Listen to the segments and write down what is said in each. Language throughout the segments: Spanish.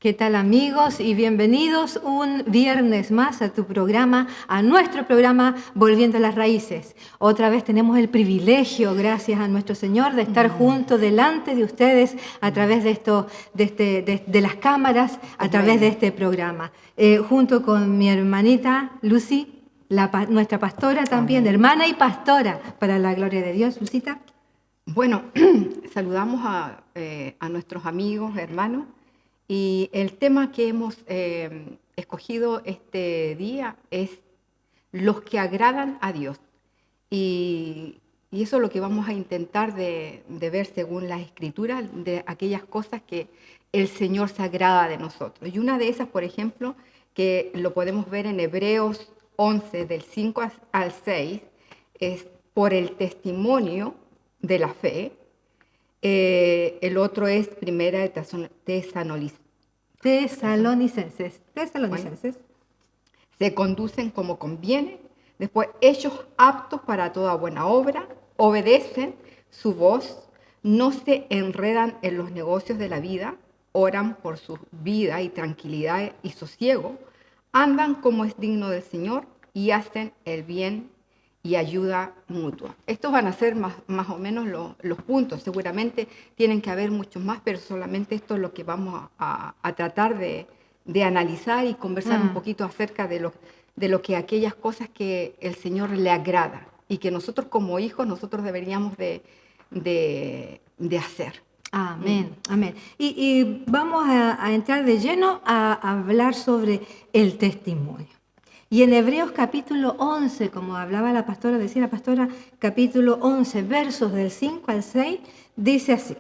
¿Qué tal, amigos? Y bienvenidos un viernes más a tu programa, a nuestro programa Volviendo a las Raíces. Otra vez tenemos el privilegio, gracias a nuestro Señor, de estar juntos delante de ustedes a través de las cámaras, a través de este programa. Junto con mi hermanita Lucy, nuestra pastora también, hermana y pastora, para la gloria de Dios. Lucita. Bueno, saludamos a nuestros amigos, hermanos, y el tema que hemos escogido este día es los que agradan a Dios. Y eso es lo que vamos a intentar de ver según las Escrituras, de aquellas cosas que el Señor se agrada de nosotros. Y una de esas, por ejemplo, que lo podemos ver en Hebreos 11, del 5 al 6, es por el testimonio de la fe. El otro es Primera de Tesalonicenses. Bueno, se conducen como conviene. Después, hechos aptos para toda buena obra, obedecen su voz, no se enredan en los negocios de la vida, oran por su vida y tranquilidad y sosiego, andan como es digno del Señor y hacen el bien y ayuda mutua. Estos van a ser más o menos los puntos. Seguramente tienen que haber muchos más, pero solamente esto es lo que vamos a tratar de analizar y conversar un poquito acerca de lo que aquellas cosas que el Señor le agrada y que nosotros como hijos nosotros deberíamos de hacer. Amén, amén. Y vamos a entrar de lleno a hablar sobre el testimonio. Y en Hebreos capítulo 11, como hablaba la pastora, decía la pastora, capítulo 11, versos del 5 al 6, dice así: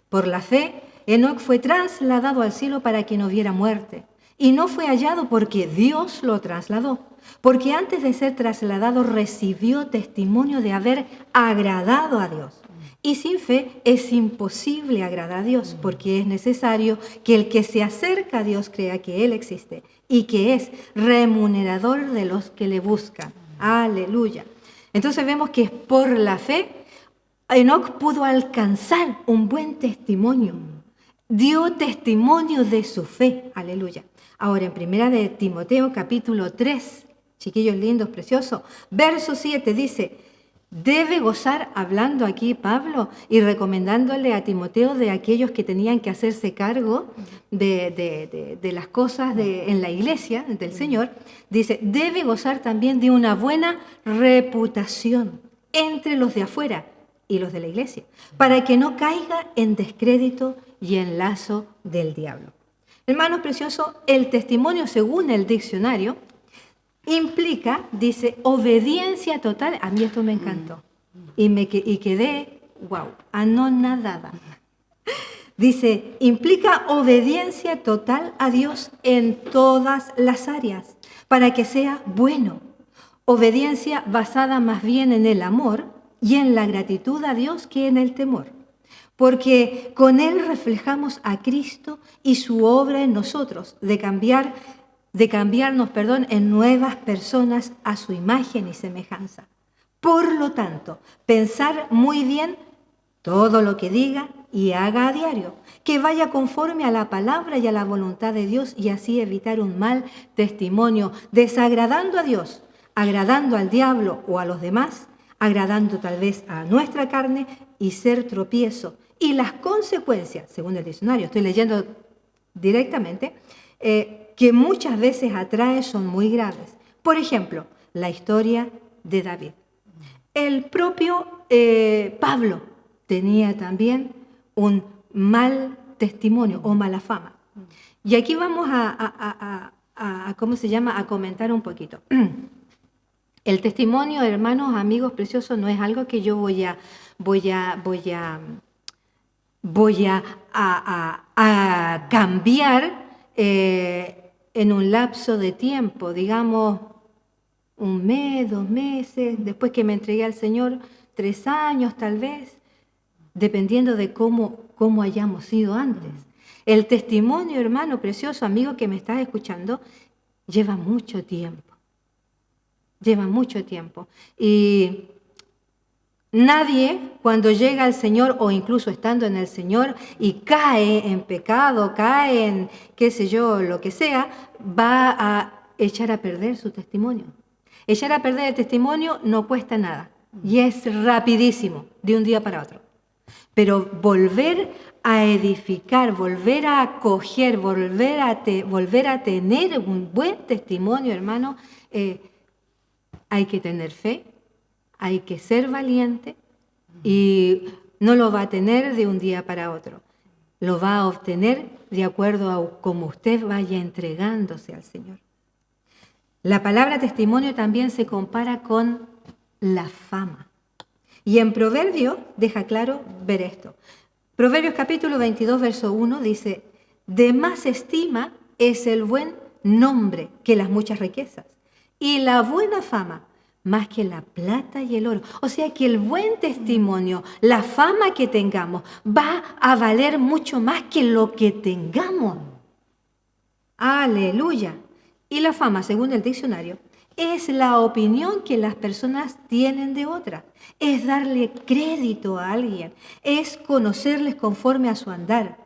por la fe, Enoc fue trasladado al cielo para que no viera muerte, y no fue hallado porque Dios lo trasladó, porque antes de ser trasladado recibió testimonio de haber agradado a Dios. Y sin fe es imposible agradar a Dios, porque es necesario que el que se acerca a Dios crea que Él existe y que es remunerador de los que le buscan. Aleluya. Entonces vemos que por la fe Enoc pudo alcanzar un buen testimonio. Dio testimonio de su fe. Aleluya. Ahora en primera de Timoteo capítulo 3, chiquillos lindos, preciosos, verso 7 dice: debe gozar, hablando aquí Pablo y recomendándole a Timoteo de aquellos que tenían que hacerse cargo de las cosas en la iglesia del Señor, dice, debe gozar también de una buena reputación entre los de afuera y los de la iglesia, para que no caiga en descrédito y en lazo del diablo. Hermanos preciosos, el testimonio según el diccionario implica, dice, obediencia total. A mí esto me encantó. Y quedé, wow, anonadada. Dice, implica obediencia total a Dios en todas las áreas, para que sea bueno. Obediencia basada más bien en el amor y en la gratitud a Dios que en el temor. Porque con Él reflejamos a Cristo y su obra en nosotros, de cambiarnos, en nuevas personas a su imagen y semejanza. Por lo tanto, pensar muy bien todo lo que diga y haga a diario, que vaya conforme a la palabra y a la voluntad de Dios, y así evitar un mal testimonio, desagradando a Dios, agradando al diablo o a los demás, agradando tal vez a nuestra carne y ser tropiezo. Y las consecuencias, según el diccionario, estoy leyendo directamente, que muchas veces atrae son muy graves. Por ejemplo, la historia de David. El propio Pablo tenía también un mal testimonio o mala fama. Y aquí vamos ¿cómo se llama?, a comentar un poquito. El testimonio, hermanos, amigos preciosos, no es algo que yo voy a cambiar en un lapso de tiempo, digamos, un mes, 2 meses, después que me entregué al Señor, 3 años tal vez, dependiendo de cómo hayamos sido antes. El testimonio, hermano precioso, amigo que me estás escuchando, lleva mucho tiempo. Lleva mucho tiempo. Y Nadie cuando llega al Señor o incluso estando en el Señor y cae en pecado, cae en qué sé yo, lo que sea, va a echar a perder su testimonio. Echar a perder el testimonio no cuesta nada y es rapidísimo, de un día para otro. Pero volver a edificar, volver a acoger, volver a tener un buen testimonio, hermano, hay que tener fe, hay que ser valiente y no lo va a tener de un día para otro. Lo va a obtener de acuerdo a cómo usted vaya entregándose al Señor. La palabra testimonio también se compara con la fama. Y en Proverbios deja claro ver esto. Proverbios capítulo 22, verso 1 dice, de más estima es el buen nombre que las muchas riquezas, y la buena fama más que la plata y el oro. O sea que el buen testimonio, la fama que tengamos, va a valer mucho más que lo que tengamos. Aleluya. Y la fama, según el diccionario, es la opinión que las personas tienen de otras. Es darle crédito a alguien. Es conocerles conforme a su andar.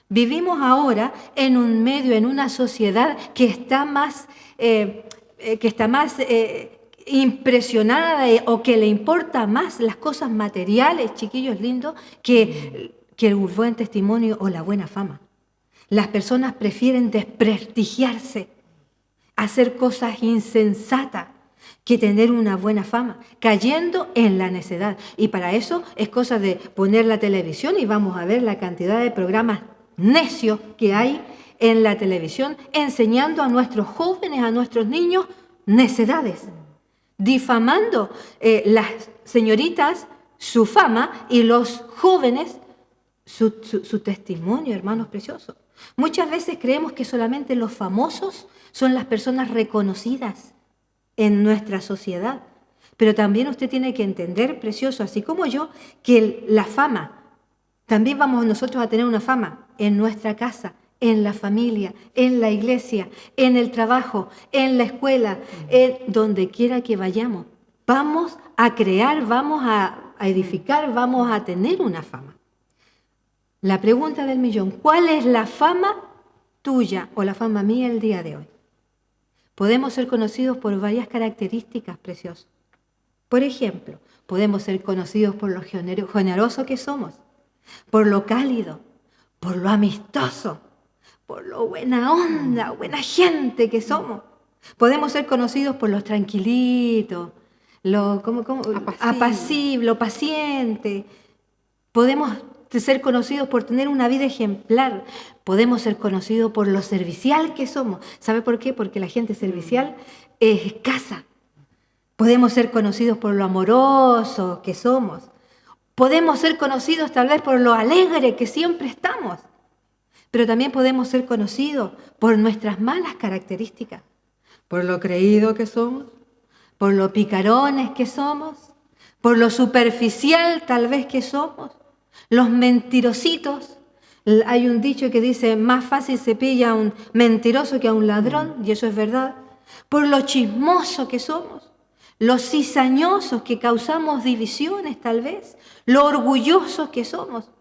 Vivimos ahora en un medio, en una sociedad que está más impresionada o que le importa más las cosas materiales, chiquillos lindos, que el buen testimonio o la buena fama. Las personas prefieren desprestigiarse, hacer cosas insensatas, que tener una buena fama, cayendo en la necedad. Y para eso es cosa de poner la televisión y vamos a ver la cantidad de programas necios que hay en la televisión, enseñando a nuestros jóvenes, a nuestros niños, necedades, difamando las señoritas su fama y los jóvenes su testimonio, hermanos preciosos. Muchas veces creemos que solamente los famosos son las personas reconocidas en nuestra sociedad. Pero también usted tiene que entender, precioso, así como yo, que la fama, también vamos nosotros a tener una fama en nuestra casa, en la familia, en la iglesia, en el trabajo, en la escuela, en donde quiera que vayamos. Vamos a crear, vamos a edificar, vamos a tener una fama. La pregunta del millón, ¿cuál es la fama tuya o la fama mía el día de hoy? Podemos ser conocidos por varias características, preciosos. Por ejemplo, podemos ser conocidos por lo generoso que somos, por lo cálido, por lo amistoso, por lo buena onda, buena gente que somos. Podemos ser conocidos por los tranquilitos, lo apacible, lo paciente. Podemos ser conocidos por tener una vida ejemplar. Podemos ser conocidos por lo servicial que somos. ¿Sabe por qué? Porque la gente servicial es escasa. Podemos ser conocidos por lo amoroso que somos. Podemos ser conocidos tal vez por lo alegre que siempre estamos. Pero también podemos ser conocidos por nuestras malas características. Por lo creído que somos, por lo picarones que somos, por lo superficial tal vez que somos. Los mentirositos. Hay un dicho que dice, más fácil se pilla a un mentiroso que a un ladrón, y eso es verdad. Por lo chismoso que somos, los cizañosos que causamos divisiones tal vez, lo orgullosos que somos.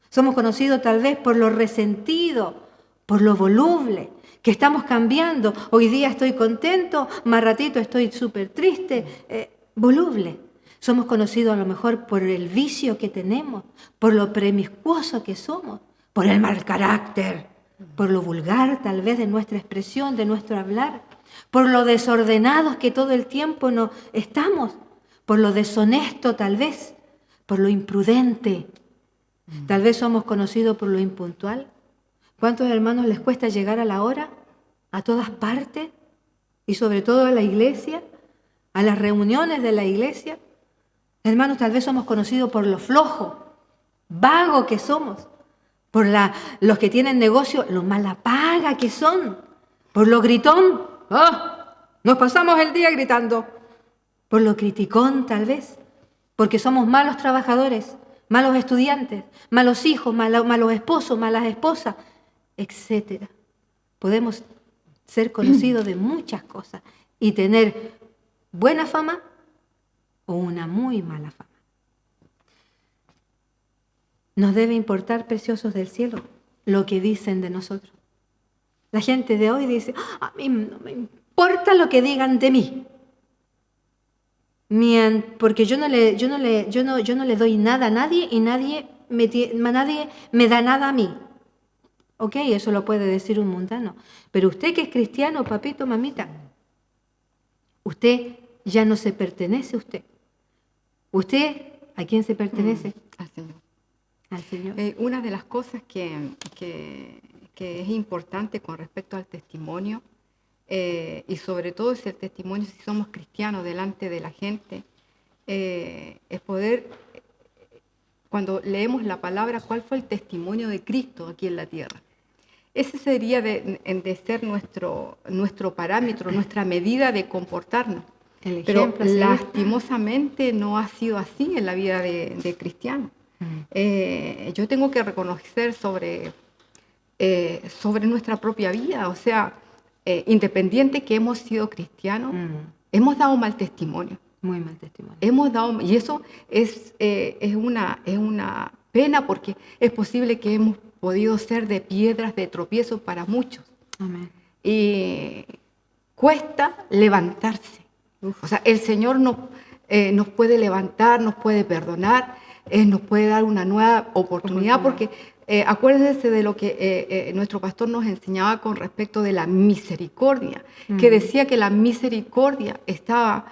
Somos conocidos tal vez por lo resentido, por lo voluble, que estamos cambiando. Hoy día estoy contento, más ratito estoy súper triste, voluble. Somos conocidos a lo mejor por el vicio que tenemos, por lo promiscuoso que somos, por el mal carácter, por lo vulgar tal vez de nuestra expresión, de nuestro hablar, por lo desordenados que todo el tiempo no estamos, por lo deshonesto tal vez, por lo imprudente. Tal vez somos conocidos por lo impuntual. ¿Cuántos hermanos les cuesta llegar a la hora? A todas partes y sobre todo a la iglesia, a las reuniones de la iglesia. Hermanos, tal vez somos conocidos por lo flojo, vago que somos, por los que tienen negocio, lo mala paga que son, por lo gritón, nos pasamos el día gritando, por lo criticón tal vez, porque somos malos trabajadores, malos estudiantes, malos hijos, malos esposos, malas esposas, etc. Podemos ser conocidos de muchas cosas y tener buena fama o una muy mala fama. Nos debe importar, preciosos del cielo, lo que dicen de nosotros. La gente de hoy dice, a mí no me importa lo que digan de mí. Porque yo no le doy nada a nadie y nadie me da nada a mí. Ok, eso lo puede decir un mundano. Pero usted que es cristiano, papito, mamita, usted ya no se pertenece a usted. ¿Usted a quién se pertenece? Al Señor. Al Señor. Una de las cosas que es importante con respecto al testimonio, y sobre todo si el testimonio, si somos cristianos delante de la gente, es poder, cuando leemos la palabra, ¿cuál fue el testimonio de Cristo aquí en la tierra? Ese sería de ser nuestro parámetro, nuestra medida de comportarnos. Pero lastimosamente no ha sido así en la vida de cristianos. Yo tengo que reconocer sobre nuestra propia vida, o sea, independiente que hemos sido cristianos, hemos dado mal testimonio. Muy mal testimonio. Y eso es una pena, porque es posible que hemos podido ser de piedras de tropiezo para muchos. Amén. Y cuesta levantarse. O sea, el Señor nos puede levantar, nos puede perdonar, nos puede dar una nueva oportunidad, porque acuérdense de lo que nuestro pastor nos enseñaba con respecto de la misericordia, que decía que la misericordia era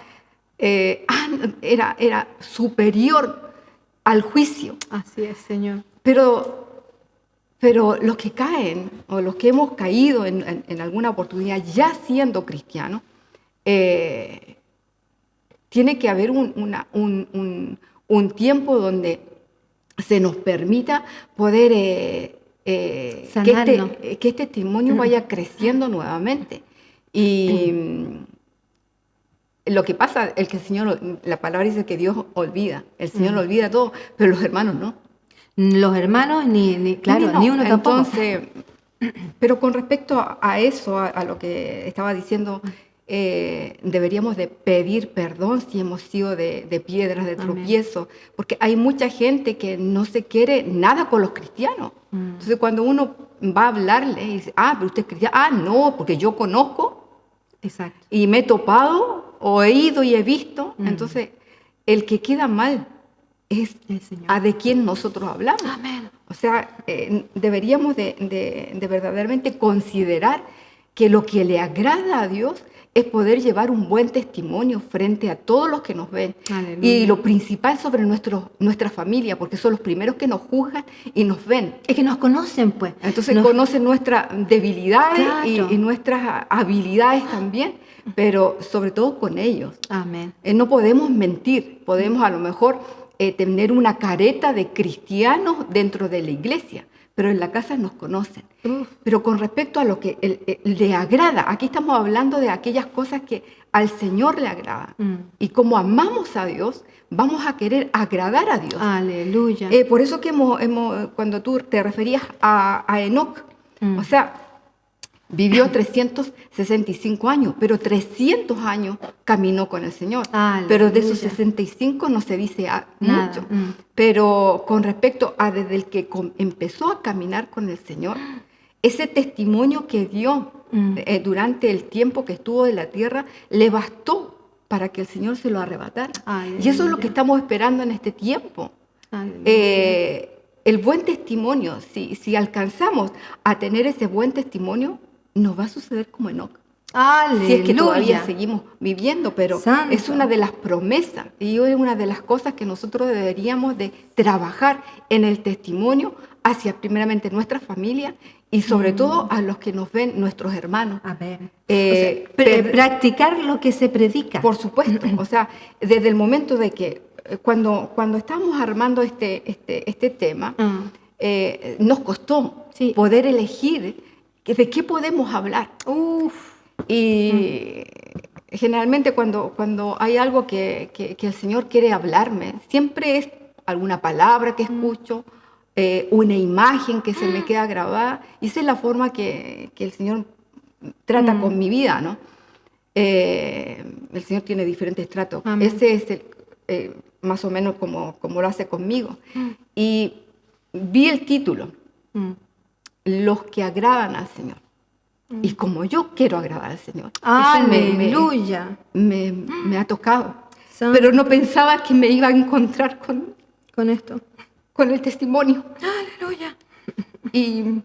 superior al juicio. Así es, Señor. Pero los que caen, o los que hemos caído en alguna oportunidad, ya siendo cristianos, tiene que haber un tiempo donde se nos permita poder que este testimonio vaya creciendo nuevamente. Y lo que pasa es que el Señor, la palabra dice que Dios olvida, el Señor lo olvida todo, pero los hermanos no. Los hermanos ni uno tampoco. Entonces, pero con respecto a eso, a lo que estaba diciendo, deberíamos de pedir perdón si hemos sido de piedras de tropiezo, porque hay mucha gente que no se quiere nada con los cristianos. Entonces, cuando uno va a hablarle y dice, pero usted es cristiano, no, porque yo conozco. Exacto. Y me he topado, o he ido y he visto. Entonces, el que queda mal es a de quien nosotros hablamos. Amén. O sea, deberíamos de verdaderamente considerar que lo que le agrada a Dios es poder llevar un buen testimonio frente a todos los que nos ven. Aleluya. Y lo principal sobre nuestra familia, porque son los primeros que nos juzgan y nos ven. Es que nos conocen, pues. Entonces conocen nuestras debilidades, claro, y nuestras habilidades también, pero sobre todo con ellos. Amén. No podemos mentir, podemos a lo mejor tener una careta de cristianos dentro de la iglesia, pero en la casa nos conocen. Pero con respecto a lo que le agrada, aquí estamos hablando de aquellas cosas que al Señor le agradan. Y como amamos a Dios, vamos a querer agradar a Dios. Aleluya. Por eso que cuando tú te referías a Enoc, o sea, vivió 365 años, pero 300 años caminó con el Señor. Aleluya. Pero de esos 65 no se dice mucho. Pero con respecto a desde el que empezó a caminar con el Señor, ese testimonio que dio durante el tiempo que estuvo en la tierra, le bastó para que el Señor se lo arrebatara. Aleluya. Y eso es lo que estamos esperando en este tiempo. El buen testimonio, si alcanzamos a tener ese buen testimonio, nos va a suceder como Enoc. Aleluya. Si es que todavía seguimos viviendo, pero Santo. Es una de las promesas y es una de las cosas que nosotros deberíamos de trabajar en el testimonio hacia primeramente nuestra familia y sobre todo a los que nos ven, nuestros hermanos. A ver. Practicar lo que se predica. Por supuesto. O sea, desde el momento de que cuando estábamos armando este tema, nos costó poder elegir de qué podemos hablar. Y generalmente cuando hay algo que el Señor quiere hablarme, siempre es alguna palabra que escucho, una imagen que se me queda grabada, y esa es la forma que el Señor trata con mi vida, ¿no? El Señor tiene diferentes tratos. Ese es más o menos como lo hace conmigo. Y vi el título, Mm. Los que agradan al Señor. Y como yo quiero agradar al Señor, eso Aleluya. me ha tocado. Santo. Pero no pensaba que me iba a encontrar Con esto. con el testimonio. Aleluya. Y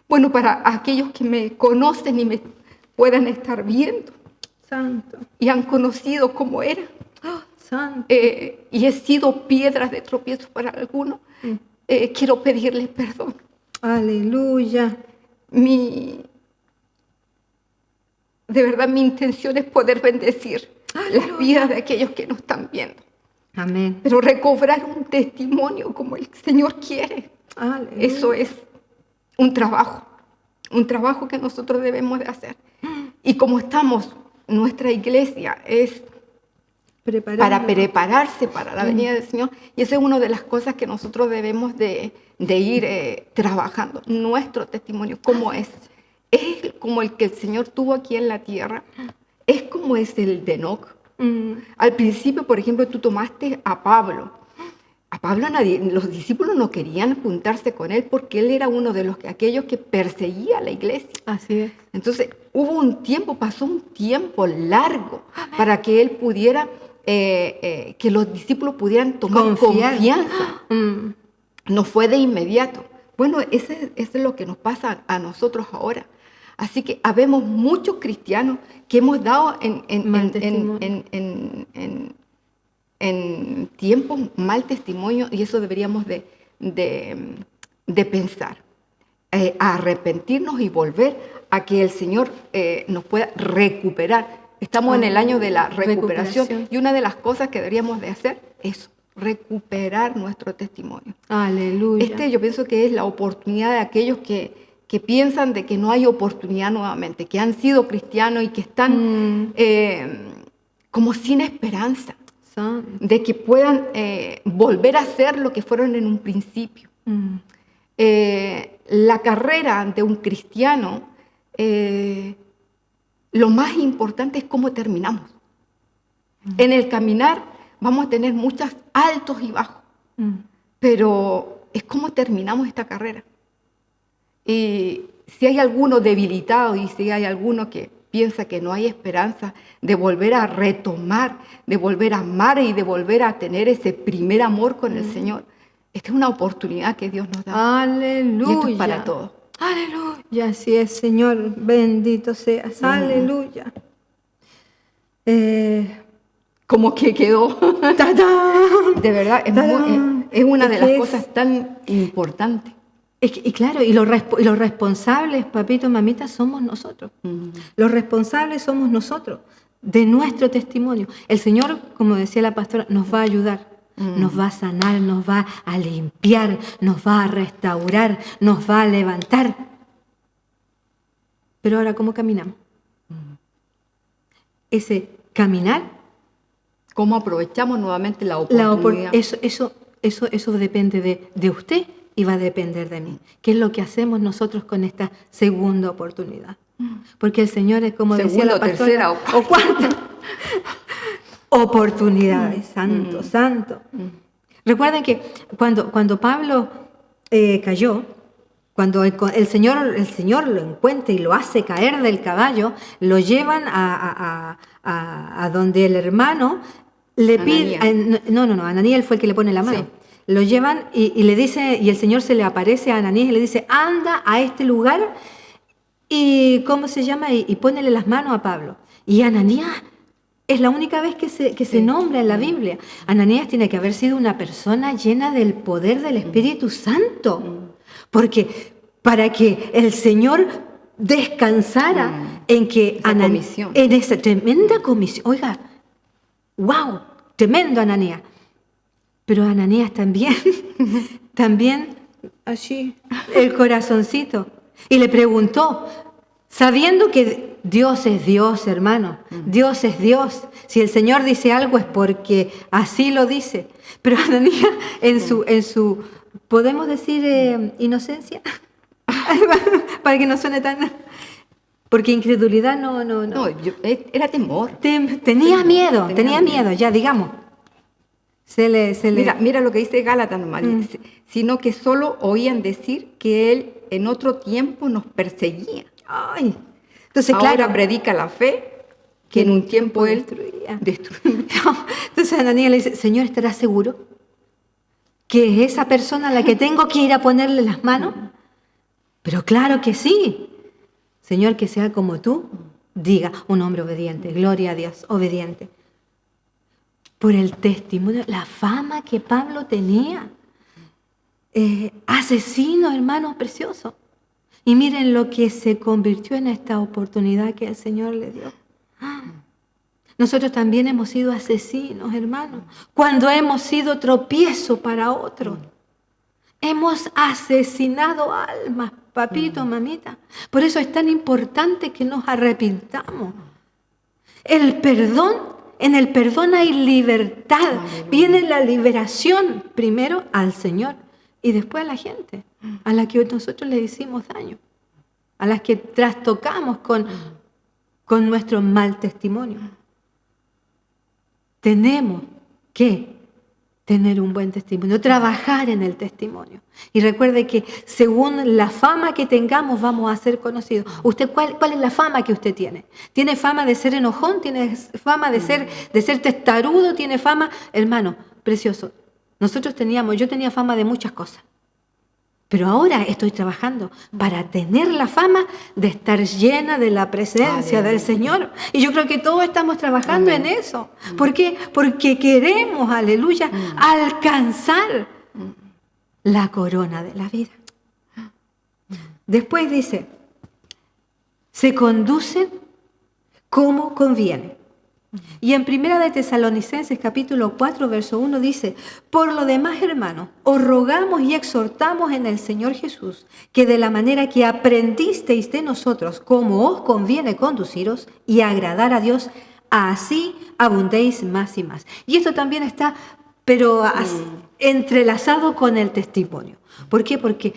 bueno, para aquellos que me conocen y me puedan estar viendo Santo. y han conocido cómo era, Oh, santo. y he sido piedras de tropiezo para algunos, quiero pedirles perdón. Aleluya. De verdad, mi intención es poder bendecir Aleluya. las vidas de aquellos que nos están viendo. Amén. Pero recobrar un testimonio como el Señor quiere, Aleluya. eso es un trabajo que nosotros debemos de hacer. Y como estamos, nuestra iglesia es para prepararse para la venida del Señor, y esa es una de las cosas que nosotros debemos de ir trabajando, nuestro testimonio, cómo es como el que el Señor tuvo aquí en la tierra, es como es el de Enoc. Al principio, por ejemplo, tú tomaste a Pablo. A Pablo los discípulos no querían juntarse con él porque él era uno de aquellos que perseguía a la iglesia. Así es. Entonces pasó un tiempo largo para que él pudiera, que los discípulos pudieran tomar confianza. No fue de inmediato. Bueno, ese es lo que nos pasa a nosotros ahora. Así que habemos muchos cristianos que hemos dado en tiempos mal testimonio, y eso deberíamos de pensar. A arrepentirnos y volver a que el Señor nos pueda recuperar. Estamos en el año de la recuperación, y una de las cosas que deberíamos de hacer es recuperar nuestro testimonio. Aleluya. Yo pienso que es la oportunidad de aquellos que piensan de que no hay oportunidad nuevamente, que han sido cristianos y que están como sin esperanza de que puedan volver a ser lo que fueron en un principio. La carrera de un cristiano, lo más importante es cómo terminamos. En el caminar vamos a tener muchos altos y bajos, pero es cómo terminamos esta carrera. Y si hay alguno debilitado y si hay alguno que piensa que no hay esperanza de volver a retomar, de volver a amar y de volver a tener ese primer amor con el Señor, esta es una oportunidad que Dios nos da. Aleluya. Y esto es para todos. Aleluya. Así es, Señor. Bendito seas. Aleluya. Como que quedó. ¡Tadán! De verdad, es una de las cosas tan importantes. Y claro, y los responsables, papito, mamita, somos nosotros. Los responsables somos nosotros, de nuestro testimonio. El Señor, como decía la pastora, nos va a ayudar, nos va a sanar, nos va a limpiar, nos va a restaurar, nos va a levantar. Pero ahora, ¿cómo caminamos? Ese caminar. ¿Cómo aprovechamos nuevamente la oportunidad? Eso depende de usted. Y va a depender de mí. ¿Qué es lo que hacemos nosotros con esta segunda oportunidad? Porque el Señor es como decía la pastora, tercera o cuarta oportunidades. Santo, santo. Recuerden que cuando Pablo cayó, cuando el Señor lo encuentra y lo hace caer del caballo, lo llevan a donde el hermano le pide. Ananías fue el que le pone la mano. Sí. Lo llevan y le dice, y el Señor se le aparece a Ananías y le dice, anda a este lugar y ¿cómo se llama? Y pónele las manos a Pablo. Y Ananías es la única vez que se nombra en la Biblia. Ananías tiene que haber sido una persona llena del poder del Espíritu Santo. Porque para que el Señor descansara en que en esa tremenda comisión. Oiga, wow, tremendo Ananías. Pero Ananías también, así, el corazoncito. Y le preguntó, sabiendo que Dios es Dios, hermano, Dios es Dios. Si el Señor dice algo es porque así lo dice. Pero Ananías, en su ¿podemos decir inocencia? Para que no suene tan... Porque incredulidad no. No, era temor. Tenía miedo, ya digamos. Mira lo que dice Gálatas nomás. Dice, sino que solo oían decir que él en otro tiempo nos perseguía. Ay, entonces, Ahora claro, predica la fe que en un tiempo él destruía. Entonces Ananías le dice, Señor, ¿estarás seguro que es esa persona a la que tengo que ir a ponerle las manos? Pero claro que sí. Señor, que sea como tú, diga, un hombre obediente, gloria a Dios, obediente. Por el testimonio, la fama que Pablo tenía. Asesino, hermano precioso. Y miren lo que se convirtió en esta oportunidad que el Señor le dio. Nosotros también hemos sido asesinos, hermanos, cuando hemos sido tropiezo para otros. Hemos asesinado almas, papito, mamita. Por eso es tan importante que nos arrepintamos. El perdón, en el perdón hay libertad. Aleluya. Viene la liberación primero al Señor y después a la gente, a la que nosotros le hicimos daño, a las que trastocamos con nuestro mal testimonio. Tenemos que tener un buen testimonio, trabajar en el testimonio. Y recuerde que según la fama que tengamos vamos a ser conocidos. ¿Usted cuál es la fama que usted tiene? ¿Tiene fama de ser enojón? ¿Tiene fama de ser testarudo? ¿Tiene fama? Hermano, precioso. Yo tenía fama de muchas cosas. Pero ahora estoy trabajando para tener la fama de estar llena de la presencia del Señor. Y yo creo que todos estamos trabajando en eso. ¿Por qué? Porque queremos, aleluya, alcanzar la corona de la vida. Después dice, se conducen como conviene. Y en 1 de Tesalonicenses capítulo 4, verso 1 dice, por lo demás, hermanos, os rogamos y exhortamos en el Señor Jesús, que de la manera que aprendisteis de nosotros, como os conviene conduciros y agradar a Dios, así abundéis más y más. Y esto también está, pero entrelazado con el testimonio. ¿Por qué? Porque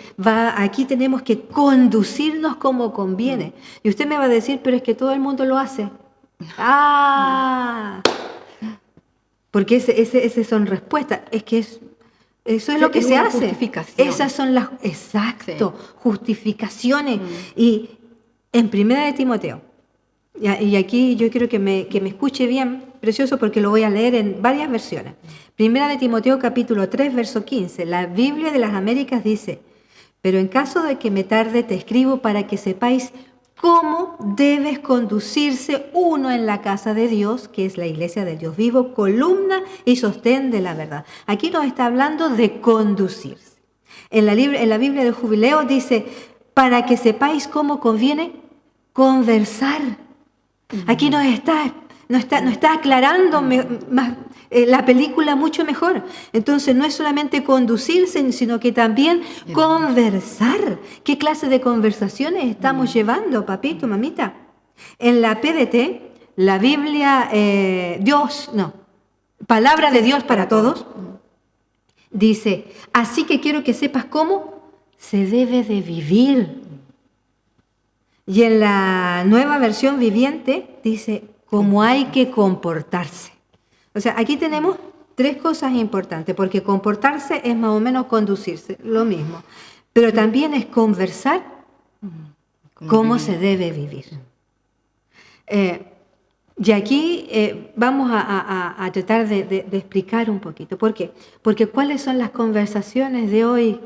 aquí tenemos que conducirnos como conviene. Y usted me va a decir, pero es que todo el mundo lo hace. Porque esas son respuestas. Es que eso es lo que se hace. Justificación. Esas son las justificaciones. Y en 1 de Timoteo, y aquí yo quiero que me escuche bien, precioso, porque lo voy a leer en varias versiones. 1 de Timoteo capítulo 3, verso 15. La Biblia de las Américas dice, pero en caso de que me tarde, te escribo para que sepáis cómo debes conducirse uno en la casa de Dios, que es la iglesia del Dios vivo, columna y sostén de la verdad. Aquí nos está hablando de conducirse. En la Biblia del Jubileo dice, para que sepáis cómo conviene conversar. Aquí nos está aclarando más, la película mucho mejor. Entonces no es solamente conducirse, sino que también conversar. ¿Qué clase de conversaciones estamos llevando, papito, mamita? En la PDT, la Biblia, Palabra de Dios para todos, dice, así que quiero que sepas cómo se debe de vivir. Y en la Nueva Versión Viviente dice, cómo hay que comportarse. O sea, aquí tenemos tres cosas importantes, porque comportarse es más o menos conducirse, lo mismo. Pero también es conversar cómo se debe vivir. Y aquí vamos a tratar de explicar un poquito. ¿Por qué? Porque ¿cuáles son las conversaciones de hoy?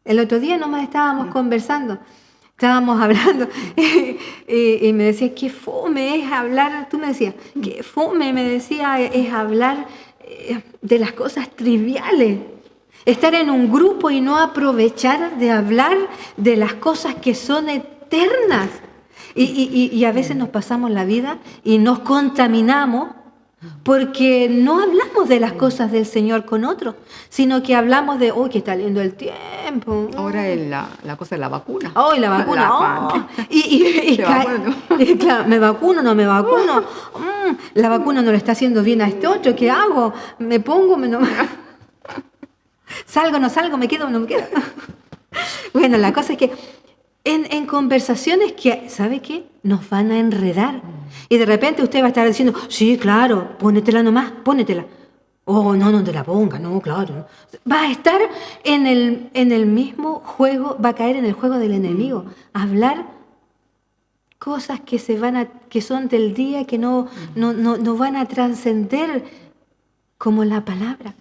El otro día nomás estábamos conversando. Estábamos hablando y me decía, qué fome es hablar, tú me decías, qué fome, me decía, es hablar de las cosas triviales. Estar en un grupo y no aprovechar de hablar de las cosas que son eternas. Y a veces nos pasamos la vida y nos contaminamos porque no hablamos de las cosas del Señor con otros, sino que hablamos de, que está lindo el tiempo. Ahora es la cosa de la vacuna. La vacuna. Claro, ¿me vacuno, no me vacuno? La vacuna no le está haciendo bien a este otro, ¿qué hago? ¿Me pongo, no? ¿Salgo, no salgo? ¿Me quedo, no me quedo? Bueno, la cosa es que en conversaciones que, ¿sabe qué? Nos van a enredar. Y de repente usted va a estar diciendo, sí, claro, pónetela nomás, pónetela. Oh, no, no te la pongas, no, claro. Va a estar en el mismo juego, va a caer en el juego del enemigo. Hablar cosas que que son del día, que no van a trascender como la palabra.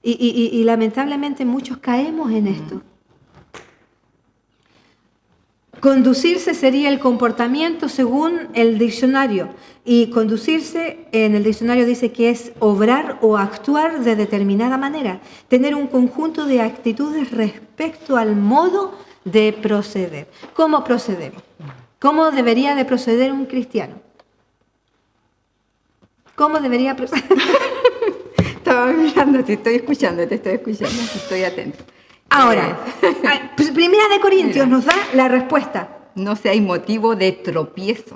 Y lamentablemente muchos caemos en esto. Conducirse sería el comportamiento según el diccionario. Y conducirse en el diccionario dice que es obrar o actuar de determinada manera, tener un conjunto de actitudes respecto al modo de proceder. ¿Cómo procedemos? ¿Cómo debería de proceder un cristiano? ¿Cómo debería proceder? Estaba mirando, te estoy escuchando, estoy atento. Ahora, Primera de Corintios nos da la respuesta. No seáis motivo de tropiezo.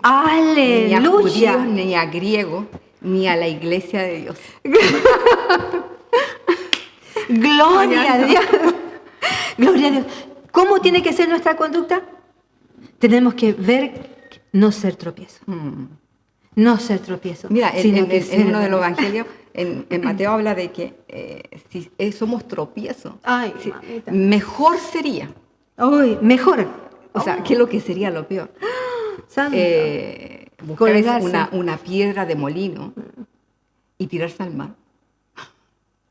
Ni a judíos, ¡Aleluya! ni a griegos, ni a la iglesia de Dios. ¡Gloria a Dios! ¡Gloria a Dios! ¿Cómo tiene que ser nuestra conducta? Tenemos que ver no ser tropiezo. No ser tropiezo. Mira, sino en uno de los evangelios, en Mateo habla de que si somos tropiezos, Ay, sí, mamita. mejor sería. Ay, mejor. O sea, ¿qué es lo que sería lo peor? Santo. Buscar Colgarse. una piedra de molino y tirarse al mar.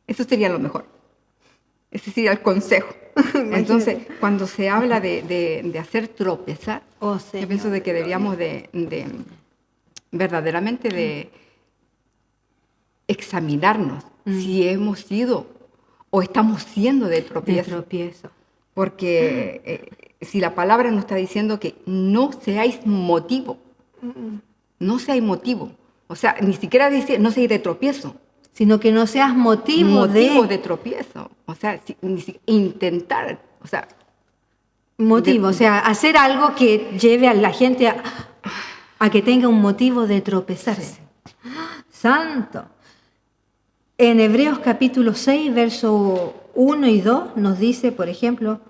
Eso sería lo mejor. Ese sería el consejo. Entonces, cuando se habla de hacer tropezar, Oh, yo Señor. pienso de que deberíamos verdaderamente de examinarnos si hemos sido o estamos siendo de De tropiezo. tropiezo. Porque si la palabra nos está diciendo que no seáis motivo, no seáis motivo. O sea, ni siquiera dice no seáis de tropiezo. Sino que no seas motivo de tropiezo. O sea, intentar, o sea, o sea, hacer algo que lleve a la gente a que tenga un motivo de tropezarse. Santo. En Hebreos capítulo 6, verso 1 y 2 nos dice, por ejemplo,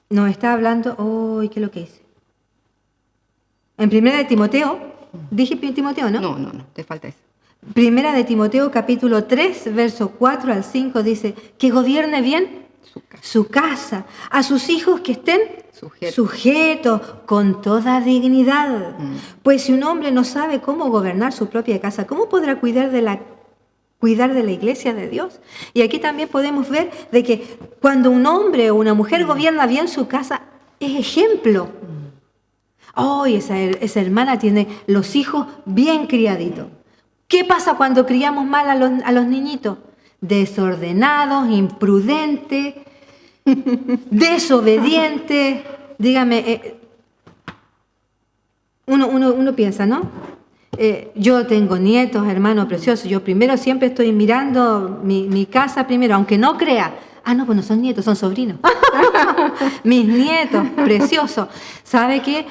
nos está hablando, ¿qué es lo que dice? En Primera de Timoteo, dije Timoteo, ¿no? no, te falta eso. Primera de Timoteo capítulo 3, verso 4 al 5 dice, que gobierne bien su casa, a sus hijos que estén sujetos con toda dignidad. Pues si un hombre no sabe cómo gobernar su propia casa, ¿cómo podrá cuidar de la iglesia de Dios? Y aquí también podemos ver de que cuando un hombre o una mujer gobierna bien su casa, es ejemplo. Esa hermana tiene los hijos bien criaditos. ¿Qué pasa cuando criamos mal a los niñitos? Desordenados, imprudentes, desobedientes. Dígame, uno piensa, ¿no? Yo tengo nietos, hermano precioso. Yo primero siempre estoy mirando mi casa primero, aunque no crea. Pues no son nietos, son sobrinos. Mis nietos, preciosos. ¿Sabe qué?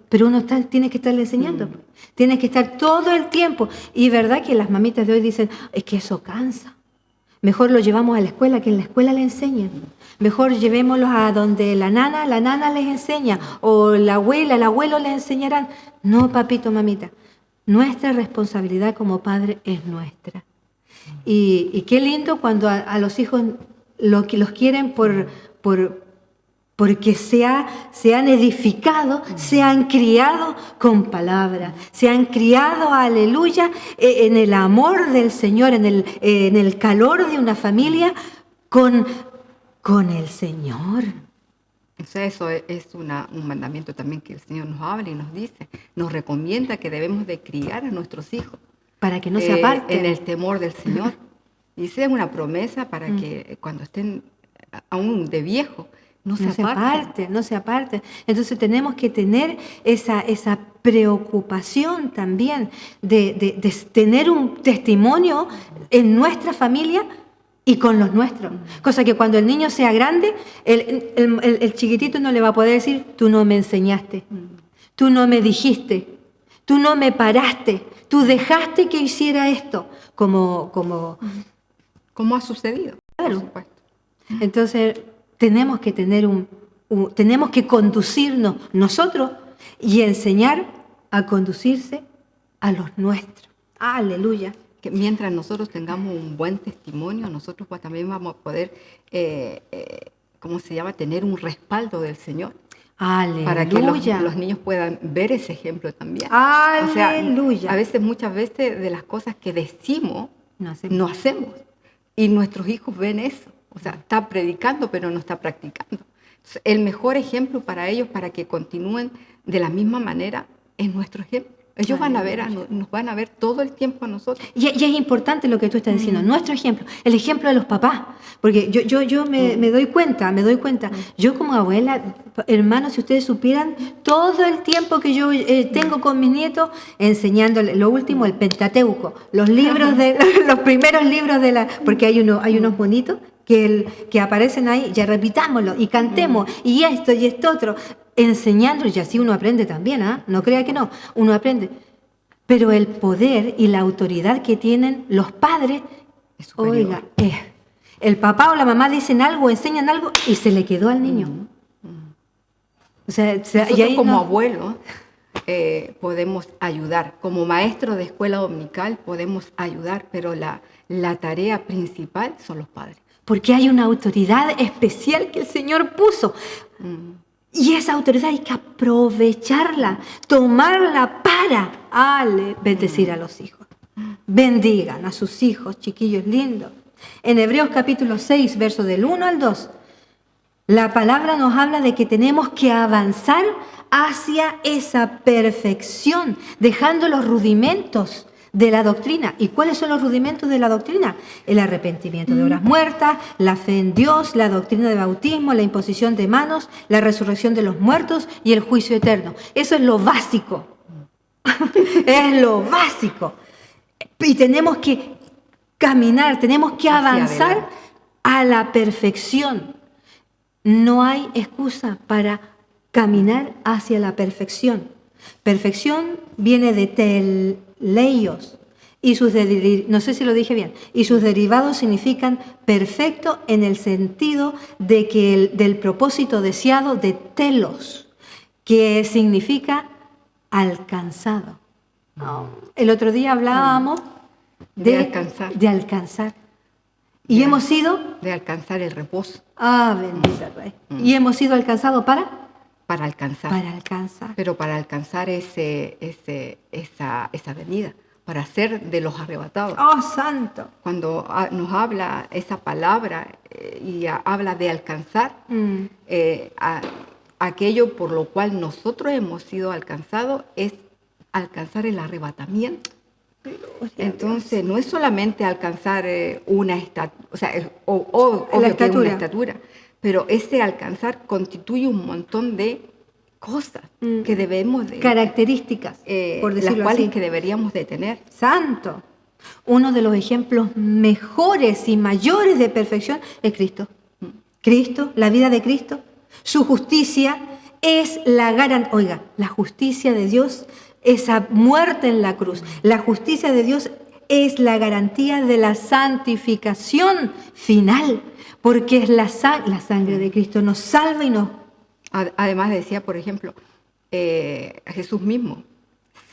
Pero uno tiene que estarle enseñando. Tiene que estar todo el tiempo. Y verdad que las mamitas de hoy dicen, es que eso cansa. Mejor lo llevamos a la escuela, que en la escuela le enseñen. Mejor llevémoslos a donde la nana les enseña. O la abuela, el abuelo les enseñarán. No, papito, mamita. Nuestra responsabilidad como padre es nuestra. Y qué lindo cuando a los hijos los quieren porque se han edificado, se han criado con palabras, se han criado, aleluya, en el amor del Señor, en el calor de una familia con el Señor. O sea, eso es un mandamiento también que el Señor nos habla y nos dice, nos recomienda que debemos de criar a nuestros hijos. Para que no se aparten. En el temor del Señor. Y sea una promesa para que cuando estén aún de viejo, no se aparten. Entonces tenemos que tener esa preocupación también de tener un testimonio en nuestra familia y con los nuestros. Cosa que cuando el niño sea grande, el chiquitito no le va a poder decir, tú no me enseñaste, tú no me dijiste, tú no me paraste, tú dejaste que hiciera esto, como ha sucedido. Claro. Por supuesto. Entonces tenemos que tener tenemos que conducirnos nosotros y enseñar a conducirse a los nuestros. Aleluya. Que mientras nosotros tengamos un buen testimonio, nosotros pues también vamos a poder, ¿cómo se llama?, tener un respaldo del Señor. Aleluya. Para que los niños puedan ver ese ejemplo también. Aleluya. O sea, a veces, muchas veces, de las cosas que decimos, No hacemos. Y nuestros hijos ven eso. O sea, está predicando, pero no está practicando. Entonces, el mejor ejemplo para ellos, para que continúen de la misma manera, es nuestro ejemplo. Ellos van a ver, nos van a ver todo el tiempo a nosotros. Y es importante lo que tú estás diciendo, nuestro ejemplo, el ejemplo de los papás, porque yo me doy cuenta, yo como abuela, hermanos, si ustedes supieran todo el tiempo que yo tengo con mis nietos, enseñándoles, lo último, el Pentateuco, los libros los primeros libros porque hay unos bonitos que aparecen ahí, ya repitámoslo y cantemos, y esto otro, enseñándoles, y así uno aprende también, no crea que no, uno aprende. Pero el poder y la autoridad que tienen los padres, oiga, el papá o la mamá dicen algo, enseñan algo y se le quedó al niño. O sea, nosotros y ahí como abuelos podemos ayudar, como maestros de escuela dominical podemos ayudar, pero la tarea principal son los padres. Porque hay una autoridad especial que el Señor puso. Y esa autoridad hay que aprovecharla, tomarla para bendecir a los hijos. Bendigan a sus hijos, chiquillos lindos. En Hebreos capítulo 6, verso del 1 al 2, la palabra nos habla de que tenemos que avanzar hacia esa perfección, dejando los rudimentos de la doctrina. ¿Y cuáles son los rudimentos de la doctrina? El arrepentimiento de obras muertas, la fe en Dios, la doctrina de bautismo, la imposición de manos, la resurrección de los muertos y el juicio eterno. Eso es lo básico. Es lo básico. Y tenemos que caminar, tenemos que avanzar a la perfección. No hay excusa para caminar hacia la perfección. Perfección viene de teleios y no sé si lo dije bien, y sus derivados significan perfecto en el sentido de que del propósito deseado de telos, que significa alcanzado. El otro día hablábamos de alcanzar. Y hemos sido de alcanzar el reposo. Bendito Rey. Y hemos sido alcanzados para alcanzar. Para alcanzar. Pero para alcanzar esa venida, para ser de los arrebatados. ¡Oh, santo! Cuando nos habla esa palabra y habla de alcanzar, aquello por lo cual nosotros hemos sido alcanzados es alcanzar el arrebatamiento. Entonces, no es solamente alcanzar una estatura, o sea, obvio que es una estatura, pero ese alcanzar constituye un montón de cosas que debemos de... Características, por decirlo las cuales así. que deberíamos de tener. Santo. Uno de los ejemplos mejores y mayores de perfección es Cristo. Cristo, la vida de Cristo, su justicia es la garantía. Oiga, la justicia de Dios, esa muerte en la cruz, la justicia de Dios es la garantía de la santificación final, porque es la sangre de Cristo nos salva y nos... Además decía, por ejemplo, a Jesús mismo,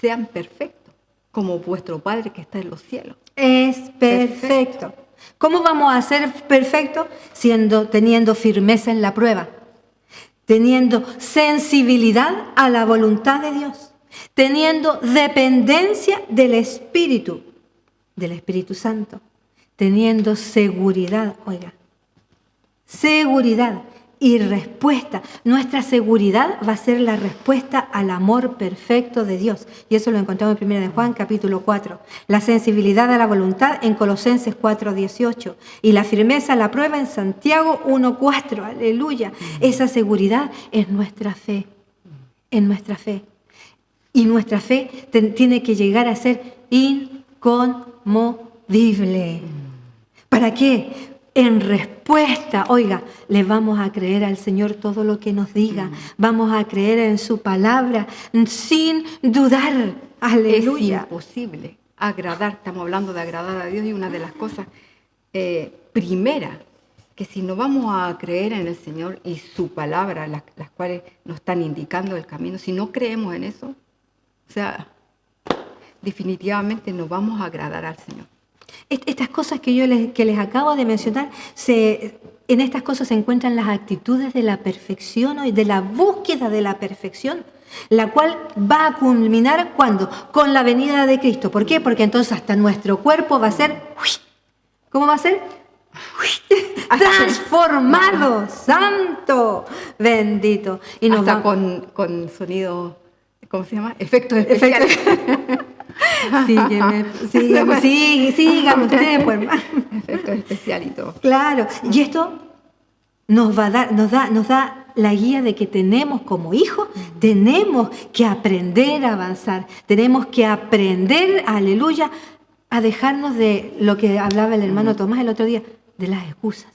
sean perfectos como vuestro Padre que está en los cielos. Es perfecto. ¿Cómo vamos a ser perfectos? Teniendo firmeza en la prueba, teniendo sensibilidad a la voluntad de Dios, teniendo dependencia del Espíritu Santo, teniendo seguridad, oiga, seguridad y respuesta. Nuestra seguridad va a ser la respuesta al amor perfecto de Dios. Y eso lo encontramos en 1 de Juan, capítulo 4. La sensibilidad a la voluntad en Colosenses 4:18. Y la firmeza a la prueba en Santiago 1:4. Aleluya. Esa seguridad es nuestra fe. En nuestra fe. Y nuestra fe tiene que llegar a ser inconmovible. ¿Para qué? En respuesta, oiga, le vamos a creer al Señor todo lo que nos diga. Vamos a creer en su palabra sin dudar. Aleluya. Es imposible agradar. Estamos hablando de agradar a Dios y una de las cosas primera, que si no vamos a creer en el Señor y su palabra, las cuales nos están indicando el camino, si no creemos en eso, o sea, definitivamente no vamos a agradar al Señor. Estas cosas que les acabo de mencionar, en estas cosas se encuentran las actitudes de la perfección y de la búsqueda de la perfección, la cual va a culminar ¿cuándo? Con la venida de Cristo. ¿Por qué? Porque entonces hasta nuestro cuerpo va a ser, ¿cómo va a ser? Transformado, santo, bendito. Y nos hasta con sonido, ¿cómo se llama? Efectos especiales. Sígame usted, pues, hermano. Efectos especiales y todo. Claro, y esto nos da la guía de que tenemos como hijos, tenemos que aprender a avanzar, tenemos que aprender, aleluya, a dejarnos de lo que hablaba el hermano Tomás el otro día, de las excusas.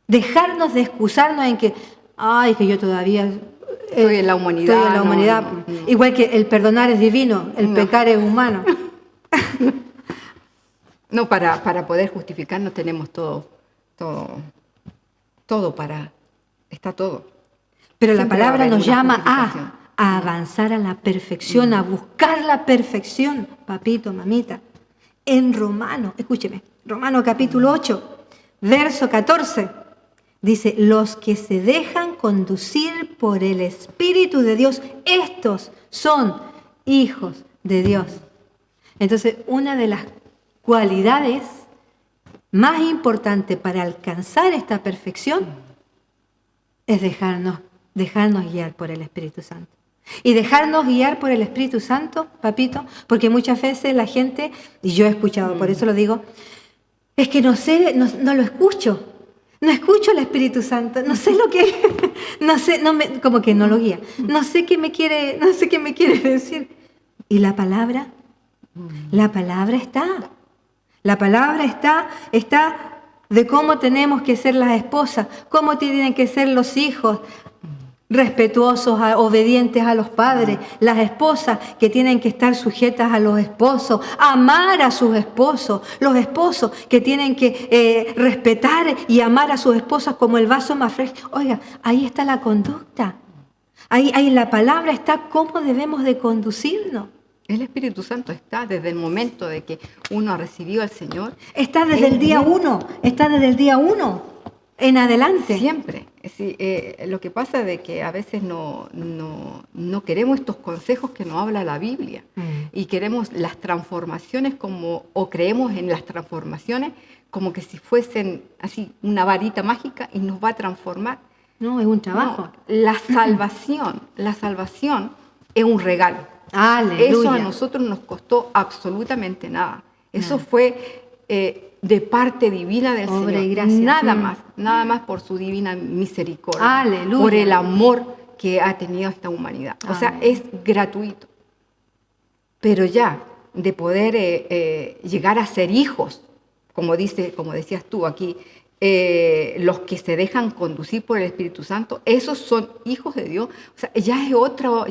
Dejarnos de excusarnos en que, ay, que yo todavía estoy en la humanidad. Estoy en la humanidad. No. Igual que el perdonar es divino, el pecar es humano. No, para poder justificarnos tenemos todo está todo. Pero la palabra nos llama a avanzar a la perfección, a buscar la perfección, papito, mamita. En Romanos, escúcheme, Romanos capítulo 8, verso 14, dice, los que se dejan conducir por el Espíritu de Dios, estos son hijos de Dios. Entonces, una de las cualidades más importantes para alcanzar esta perfección es dejarnos guiar por el Espíritu Santo. Y dejarnos guiar por el Espíritu Santo, papito, porque muchas veces la gente, y yo he escuchado, por eso lo digo, es que no sé, no lo escucho. No escucho al Espíritu Santo, no sé lo que, como que no lo guía. No sé qué me quiere decir. Y la palabra está. La palabra está de cómo tenemos que ser las esposas, cómo tienen que ser los hijos, respetuosos, obedientes a los padres, las esposas que tienen que estar sujetas a los esposos, amar a sus esposos, los esposos que tienen que respetar y amar a sus esposas como el vaso más fresco. Oiga, ahí está la conducta, ahí en la palabra está cómo debemos de conducirnos. El Espíritu Santo está desde el momento de que uno ha recibido al Señor. Está desde el día 1, en adelante. Siempre. Sí, lo que pasa es de que a veces no queremos estos consejos que nos habla la Biblia y queremos las transformaciones o creemos en las transformaciones como que si fuesen así una varita mágica y nos va a transformar. No, es un trabajo. No, la salvación es un regalo. Aleluya. Eso a nosotros nos costó absolutamente nada. Eso fue de parte divina del Obra Señor. Y gracia. Nada más por su divina misericordia. Aleluya. Por el amor que ha tenido esta humanidad. O sea, es gratuito. Pero ya, de poder llegar a ser hijos, como decías tú aquí, los que se dejan conducir por el Espíritu Santo, esos son hijos de Dios. O sea, ya es otro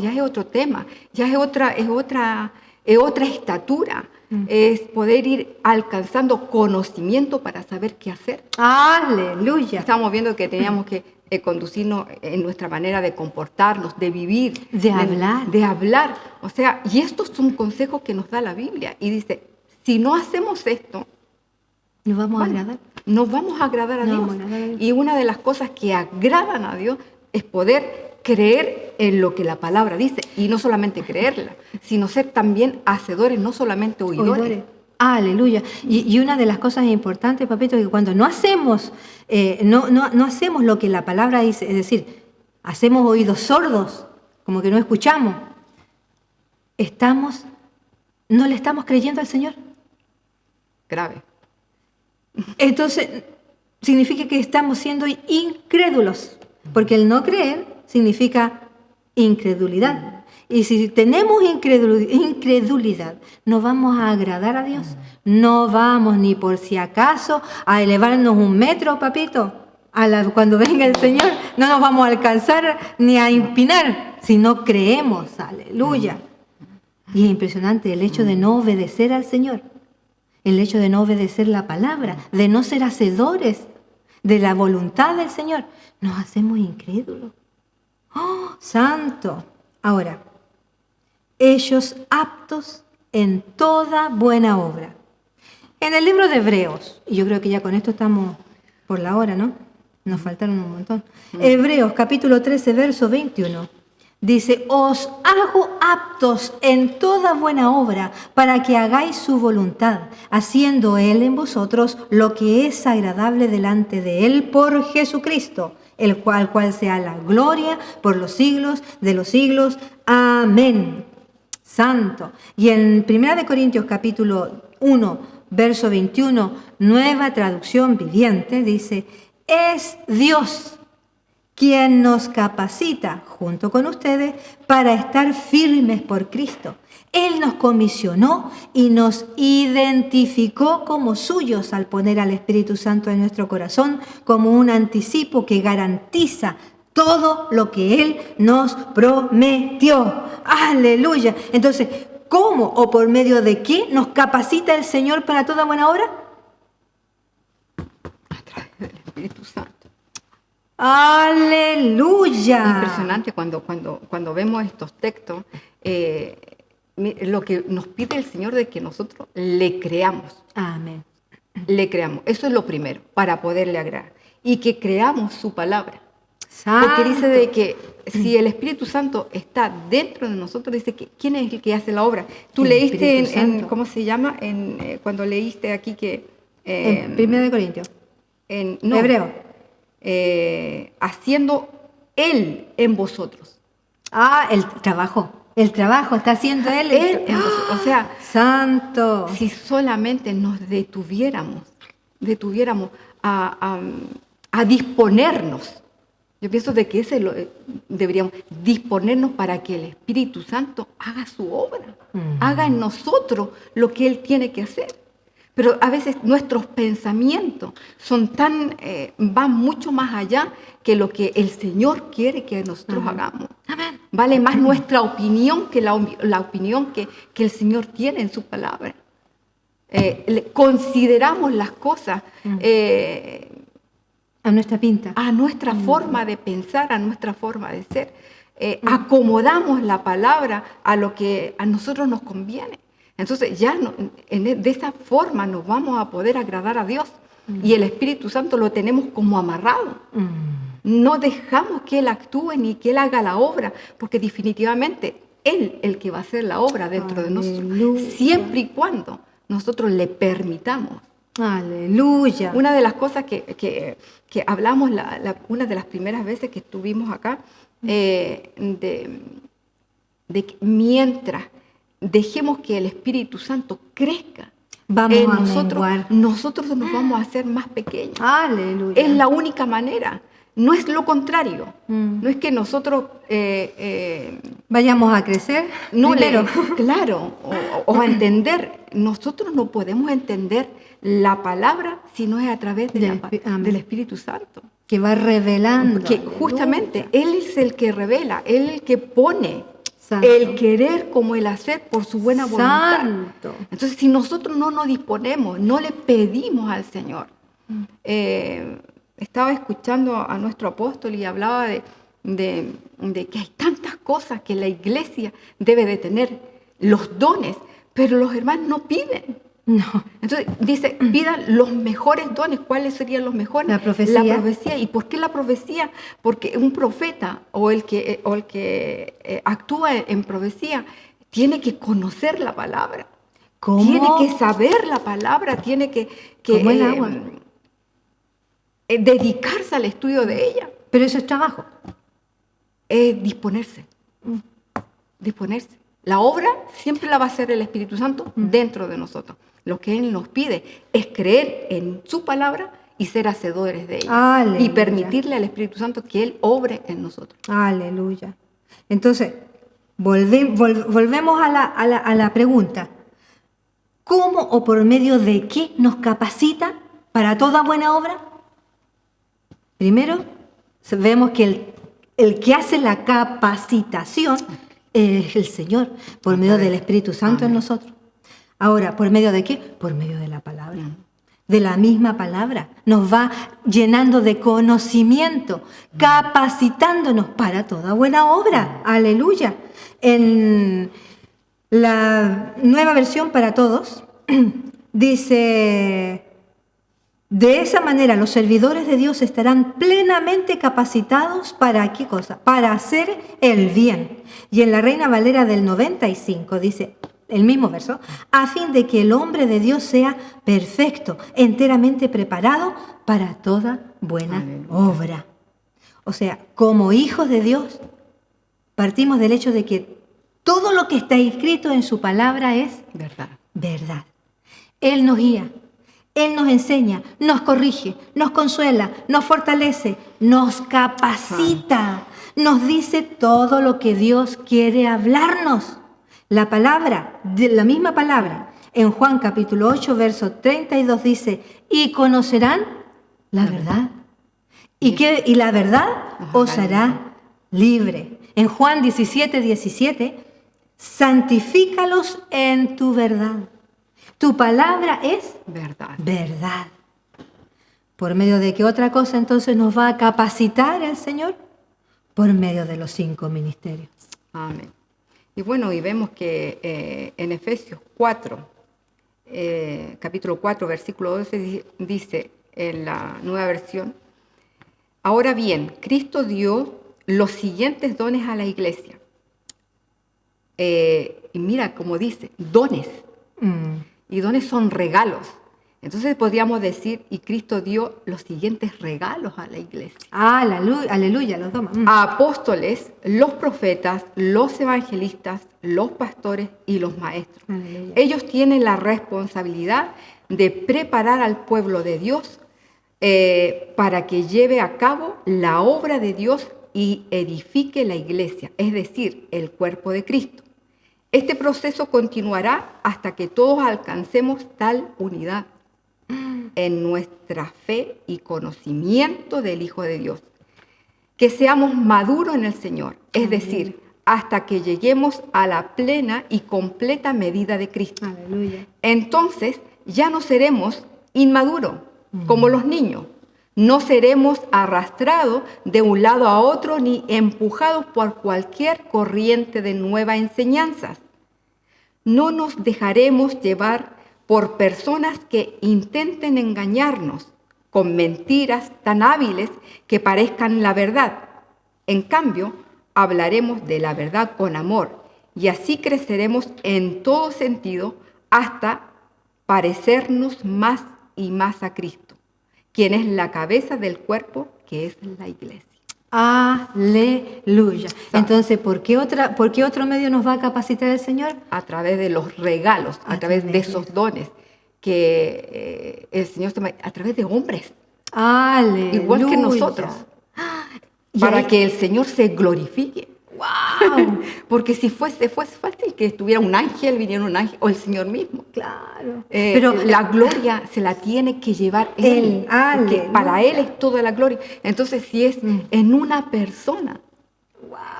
tema, ya es otra estatura. Es poder ir alcanzando conocimiento para saber qué hacer. Aleluya. Estamos viendo que teníamos que conducirnos en nuestra manera de comportarnos, de vivir, de hablar. O sea, y estos son consejos que nos da la Biblia. Y dice, si no hacemos esto, ¿nos vamos a agradar? Nos vamos a agradar a Dios. Y una de las cosas que agradan a Dios es poder creer en lo que la palabra dice. Y no solamente creerla, sino ser también hacedores, no solamente oidores. Aleluya. Y una de las cosas importantes, papito, es que cuando no hacemos lo que la palabra dice, es decir, hacemos oídos sordos, como que no escuchamos, no le estamos creyendo al Señor. Grave. Entonces, significa que estamos siendo incrédulos, porque el no creer significa incredulidad. Y si tenemos incredulidad, no vamos a agradar a Dios. No vamos ni por si acaso a elevarnos 1 metro, papito. Cuando venga el Señor, no nos vamos a alcanzar ni a empinar, si no creemos. Aleluya. Y es impresionante el hecho de no obedecer al Señor. El hecho de no obedecer la palabra, de no ser hacedores de la voluntad del Señor, nos hacemos incrédulos. ¡Oh, santo! Ahora, ellos aptos en toda buena obra. En el libro de Hebreos, y yo creo que ya con esto estamos por la hora, ¿no? Nos faltaron un montón. Hebreos capítulo 13, verso 21. Dice, os hago aptos en toda buena obra para que hagáis su voluntad, haciendo Él en vosotros lo que es agradable delante de Él por Jesucristo, el cual sea la gloria por los siglos de los siglos. Amén. Santo. Y en 1 Corintios capítulo 1, verso 21, nueva traducción viviente, dice, es Dios quien nos capacita, junto con ustedes, para estar firmes por Cristo. Él nos comisionó y nos identificó como suyos al poner al Espíritu Santo en nuestro corazón como un anticipo que garantiza todo lo que Él nos prometió. ¡Aleluya! Entonces, ¿cómo o por medio de qué nos capacita el Señor para toda buena obra? A través del Espíritu Santo. ¡Aleluya! Impresionante cuando vemos estos textos, lo que nos pide el Señor de que nosotros le creamos. Amén. Le creamos. Eso es lo primero, para poderle agradar. Y que creamos su palabra. Santo. Porque dice de que si el Espíritu Santo está dentro de nosotros, dice que ¿quién es el que hace la obra? Tú El leíste Espíritu Santo. ¿cómo se llama? Cuando leíste aquí que... En 1 Corintios. No, Hebreo. haciendo Él en vosotros. El trabajo está haciendo Él. Él en vosotros. O sea, Santo. si solamente nos detuviéramos a disponernos. Yo pienso de que deberíamos disponernos para que el Espíritu Santo haga su obra, haga en nosotros lo que Él tiene que hacer. Pero a veces nuestros pensamientos van mucho más allá que lo que el Señor quiere que nosotros hagamos. Amén. Vale más nuestra opinión que la opinión que el Señor tiene en su palabra. Consideramos las cosas A nuestra pinta. a nuestra forma de pensar, a nuestra forma de ser. Acomodamos la palabra a lo que a nosotros nos conviene. Entonces ya de esa forma nos vamos a poder agradar a Dios. Y el Espíritu Santo lo tenemos como amarrado. No dejamos que Él actúe ni que Él haga la obra, porque definitivamente Él el que va a hacer la obra dentro de nosotros, siempre y cuando nosotros le permitamos. Aleluya. Una de las cosas que hablamos una de las primeras veces que estuvimos acá, de que mientras dejemos que el Espíritu Santo crezca en nosotros nos vamos a hacer más pequeños. Aleluya. Es la única manera. No es lo contrario. No es que nosotros vayamos a crecer. Claro, o a entender. Nosotros no podemos entender la palabra si no es a través del Espíritu Santo. Que va revelando. Que justamente Él es el que revela, Él es el que pone Santo. El querer como el hacer por su buena voluntad. Santo. Entonces, si nosotros no nos disponemos, no le pedimos al Señor. Estaba escuchando a nuestro apóstol y hablaba de que hay tantas cosas que la iglesia debe de tener, los dones, pero los hermanos no piden. No. Entonces dice, pidan los mejores dones. ¿Cuáles serían los mejores? La profecía. La profecía. ¿Y por qué la profecía? Porque un profeta o el que actúa en profecía tiene que conocer la palabra. ¿Cómo? Tiene que saber la palabra, tiene que Como el agua. dedicarse al estudio de ella. Pero eso es trabajo. Disponerse. Disponerse. La obra siempre la va a hacer el Espíritu Santo dentro de nosotros. Lo que Él nos pide es creer en su palabra y ser hacedores de ella. Aleluya. Y permitirle al Espíritu Santo que Él obre en nosotros. Aleluya. Entonces, volvemos a la pregunta. ¿Cómo o por medio de qué nos capacita para toda buena obra? Primero, vemos que el que hace la capacitación es el Señor, por medio del Espíritu Santo en nosotros. Ahora, ¿por medio de qué? Por medio de la palabra. De la misma palabra. Nos va llenando de conocimiento, capacitándonos para toda buena obra. Aleluya. En La nueva versión para todos dice, de esa manera los servidores de Dios estarán plenamente capacitados para ¿qué cosa? Para hacer el bien. Y en la Reina Valera del 95 dice el mismo verso, a fin de que el hombre de Dios sea perfecto, enteramente preparado para toda buena obra. O sea, como hijos de Dios, partimos del hecho de que todo lo que está escrito en su palabra es verdad. Él nos guía, Él nos enseña, nos corrige, nos consuela, nos fortalece, nos capacita, nos dice todo lo que Dios quiere hablarnos. La palabra, la misma palabra, en Juan capítulo 8, verso 32 dice, y conocerán la verdad. Y la verdad os hará libre. En Juan 17, 17, santifícalos en tu verdad. Tu palabra es verdad. ¿Por medio de qué otra cosa entonces nos va a capacitar el Señor? Por medio de los 5 ministerios. Amén. Y bueno, y vemos que en Efesios 4, capítulo 4, versículo 12, dice en la nueva versión, ahora bien, Cristo dio los siguientes dones a la iglesia. Y mira cómo dice, dones. Y dones son regalos. Entonces podríamos decir, y Cristo dio los siguientes regalos a la iglesia. Aleluya, los toma. A apóstoles, los profetas, los evangelistas, los pastores y los maestros. Aleluya. Ellos tienen la responsabilidad de preparar al pueblo de Dios para que lleve a cabo la obra de Dios y edifique la iglesia, es decir, el cuerpo de Cristo. Este proceso continuará hasta que todos alcancemos tal unidad en nuestra fe y conocimiento del Hijo de Dios, que seamos maduros en el Señor, es decir, hasta que lleguemos a la plena y completa medida de Cristo. Aleluya. Entonces ya no seremos inmaduros como los niños, no seremos arrastrados de un lado a otro ni empujados por cualquier corriente de nuevas enseñanzas. No nos dejaremos llevar por personas que intenten engañarnos con mentiras tan hábiles que parezcan la verdad. En cambio, hablaremos de la verdad con amor y así creceremos en todo sentido hasta parecernos más y más a Cristo, quien es la cabeza del cuerpo, que es la iglesia. Aleluya. Entonces, ¿por qué otro medio nos va a capacitar el Señor? A través de los regalos, a través de esos dones que el Señor toma, a través de hombres. Aleluya. Igual que nosotros. Para que el Señor se glorifique. ¡Wow! Porque si fuese fácil que estuviera un ángel, viniera un ángel, o el Señor mismo. Claro. Pero la gloria se la tiene que llevar Él. Porque para Él es toda la gloria. Entonces, si es en una persona,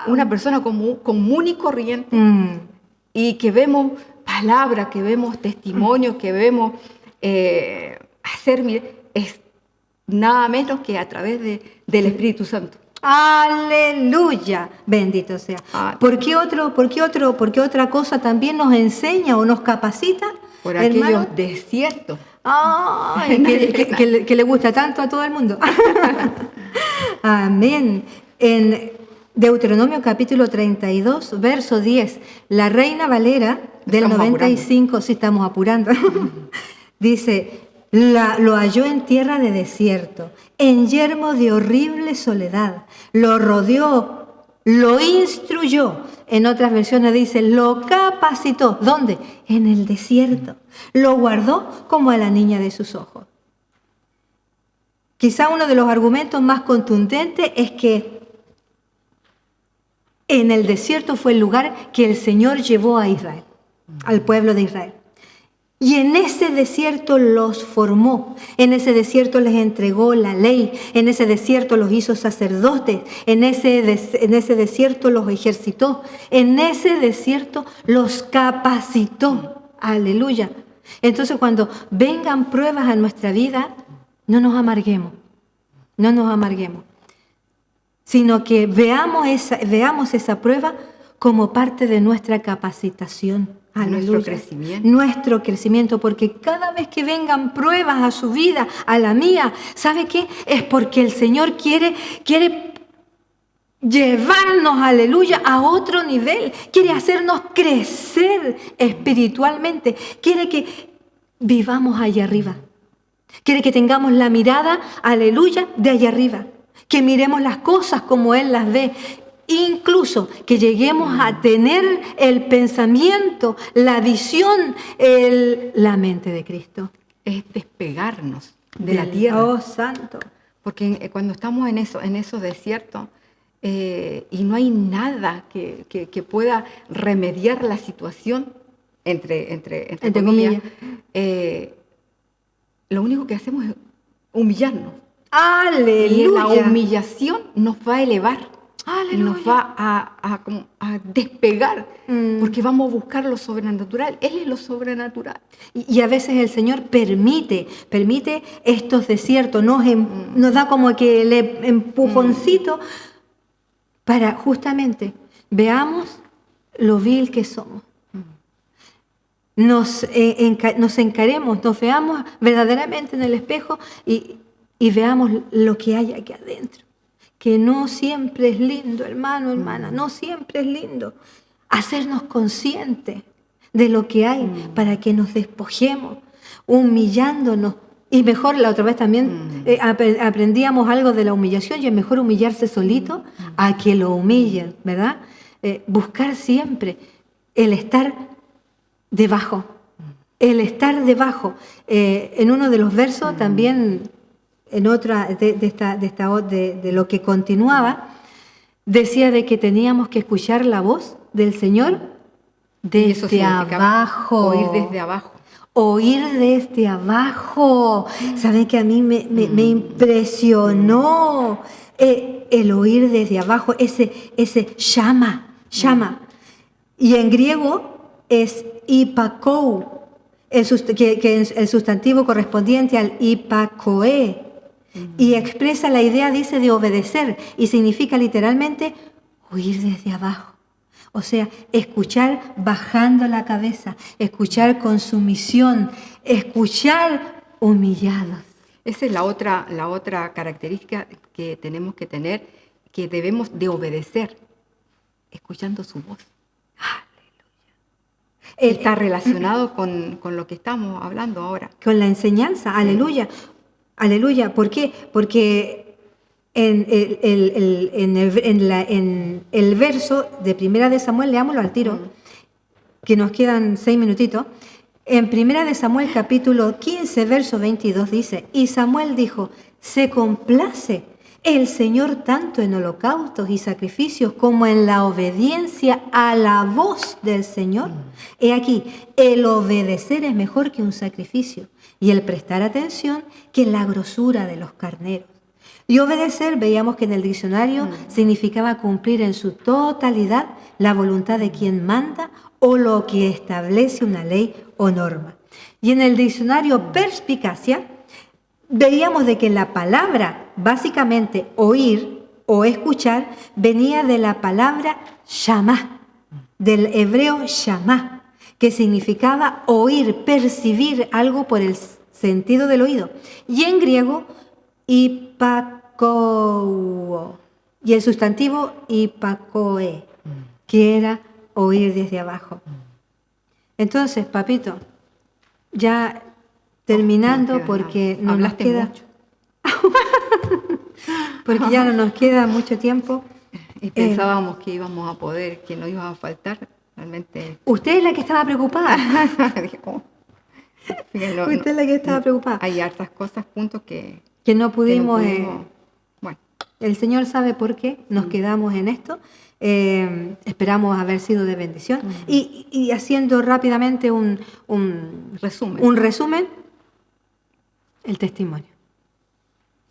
una persona común y corriente, y que vemos palabras, que vemos testimonios, que vemos es nada menos que a través del Espíritu Santo. Aleluya, bendito sea. ¿Por qué otra cosa también nos enseña o nos capacita? Por aquellos desiertos. Ay, que le gusta tanto a todo el mundo. Amén. En Deuteronomio capítulo 32, verso 10, la Reina Valera del 95, sí estamos apurando, dice, lo halló en tierra de desierto, en yermo de horrible soledad, lo rodeó, lo instruyó. En otras versiones dice, lo capacitó. ¿Dónde? En el desierto. Lo guardó como a la niña de sus ojos. Quizá uno de los argumentos más contundentes es que en el desierto fue el lugar que el Señor llevó a Israel, al pueblo de Israel. Y en ese desierto los formó, en ese desierto les entregó la ley, en ese desierto los hizo sacerdotes, en ese desierto los ejercitó, en ese desierto los capacitó. Aleluya. Entonces cuando vengan pruebas a nuestra vida, no nos amarguemos, sino que veamos esa prueba como parte de nuestra capacitación. nuestro Aleluya. crecimiento. Nuestro crecimiento, porque cada vez que vengan pruebas a su vida, a la mía, ¿sabe qué? Es porque el Señor quiere llevarnos, aleluya, a otro nivel. Quiere hacernos crecer espiritualmente. Quiere que vivamos allá arriba. Quiere que tengamos la mirada, aleluya, de allá arriba. Que miremos las cosas como Él las ve. Incluso que lleguemos a tener el pensamiento, la visión, la mente de Cristo. Es despegarnos de la tierra. Oh, santo. Porque cuando estamos en esos desiertos y no hay nada que pueda remediar la situación, entre comillas, lo único que hacemos es humillarnos. Aleluya. Y la humillación nos va a elevar. Aleluya. Nos va a despegar, porque vamos a buscar lo sobrenatural. Él es lo sobrenatural. Y a veces el Señor permite estos desiertos, nos da como que el empujoncito para justamente veamos lo vil que somos. Nos encaremos, nos veamos verdaderamente en el espejo y veamos lo que hay aquí adentro. Que no siempre es lindo, hermano, hermana, no siempre es lindo. Hacernos conscientes de lo que hay para que nos despojemos, humillándonos. Y mejor, la otra vez también aprendíamos algo de la humillación, y es mejor humillarse solito a que lo humillen, ¿verdad? Buscar siempre el estar debajo. El estar debajo. En uno de los versos también, en otra de lo que continuaba, decía de que teníamos que escuchar la voz del Señor desde abajo. Oír desde abajo. Oír desde abajo. ¿Saben que a mí me impresionó el oír desde abajo? Ese llama. Y en griego es ipakou, que es el sustantivo correspondiente al ipakoe. Y expresa la idea, dice, de obedecer. Y significa literalmente oír desde abajo. O sea, escuchar bajando la cabeza, escuchar con sumisión, escuchar humillados. Esa es la otra característica que tenemos que tener, que debemos de obedecer, escuchando su voz. Aleluya. Está relacionado con lo que estamos hablando ahora. Con la enseñanza, aleluya. Aleluya. ¿Por qué? Porque en el verso de Primera de Samuel, leámoslo al tiro, que nos quedan 6 minutitos. En Primera de Samuel, capítulo 15, verso 22, dice: y Samuel dijo, se complace el Señor tanto en holocaustos y sacrificios como en la obediencia a la voz del Señor. He aquí, el obedecer es mejor que un sacrificio, y el prestar atención que la grosura de los carneros. Y obedecer, veíamos que en el diccionario significaba cumplir en su totalidad la voluntad de quien manda o lo que establece una ley o norma. Y en el diccionario perspicacia, veíamos de que la palabra, básicamente oír o escuchar, venía de la palabra shamá, del hebreo shamá, que significaba oír, percibir algo por el sentido del oído. Y en griego, ipakou, y el sustantivo ipakoe, que era oír desde abajo. Entonces, papito, ya terminando, porque no nos queda mucho. porque ya no nos queda mucho tiempo. Y pensábamos que íbamos a poder, que no iba a faltar. Realmente. Usted es la que estaba preocupada. Usted es la que estaba preocupada. Hay hartas cosas, puntos que no pudimos. Bueno. El Señor sabe por qué nos quedamos en esto. Esperamos haber sido de bendición. Y haciendo rápidamente un resumen, el testimonio.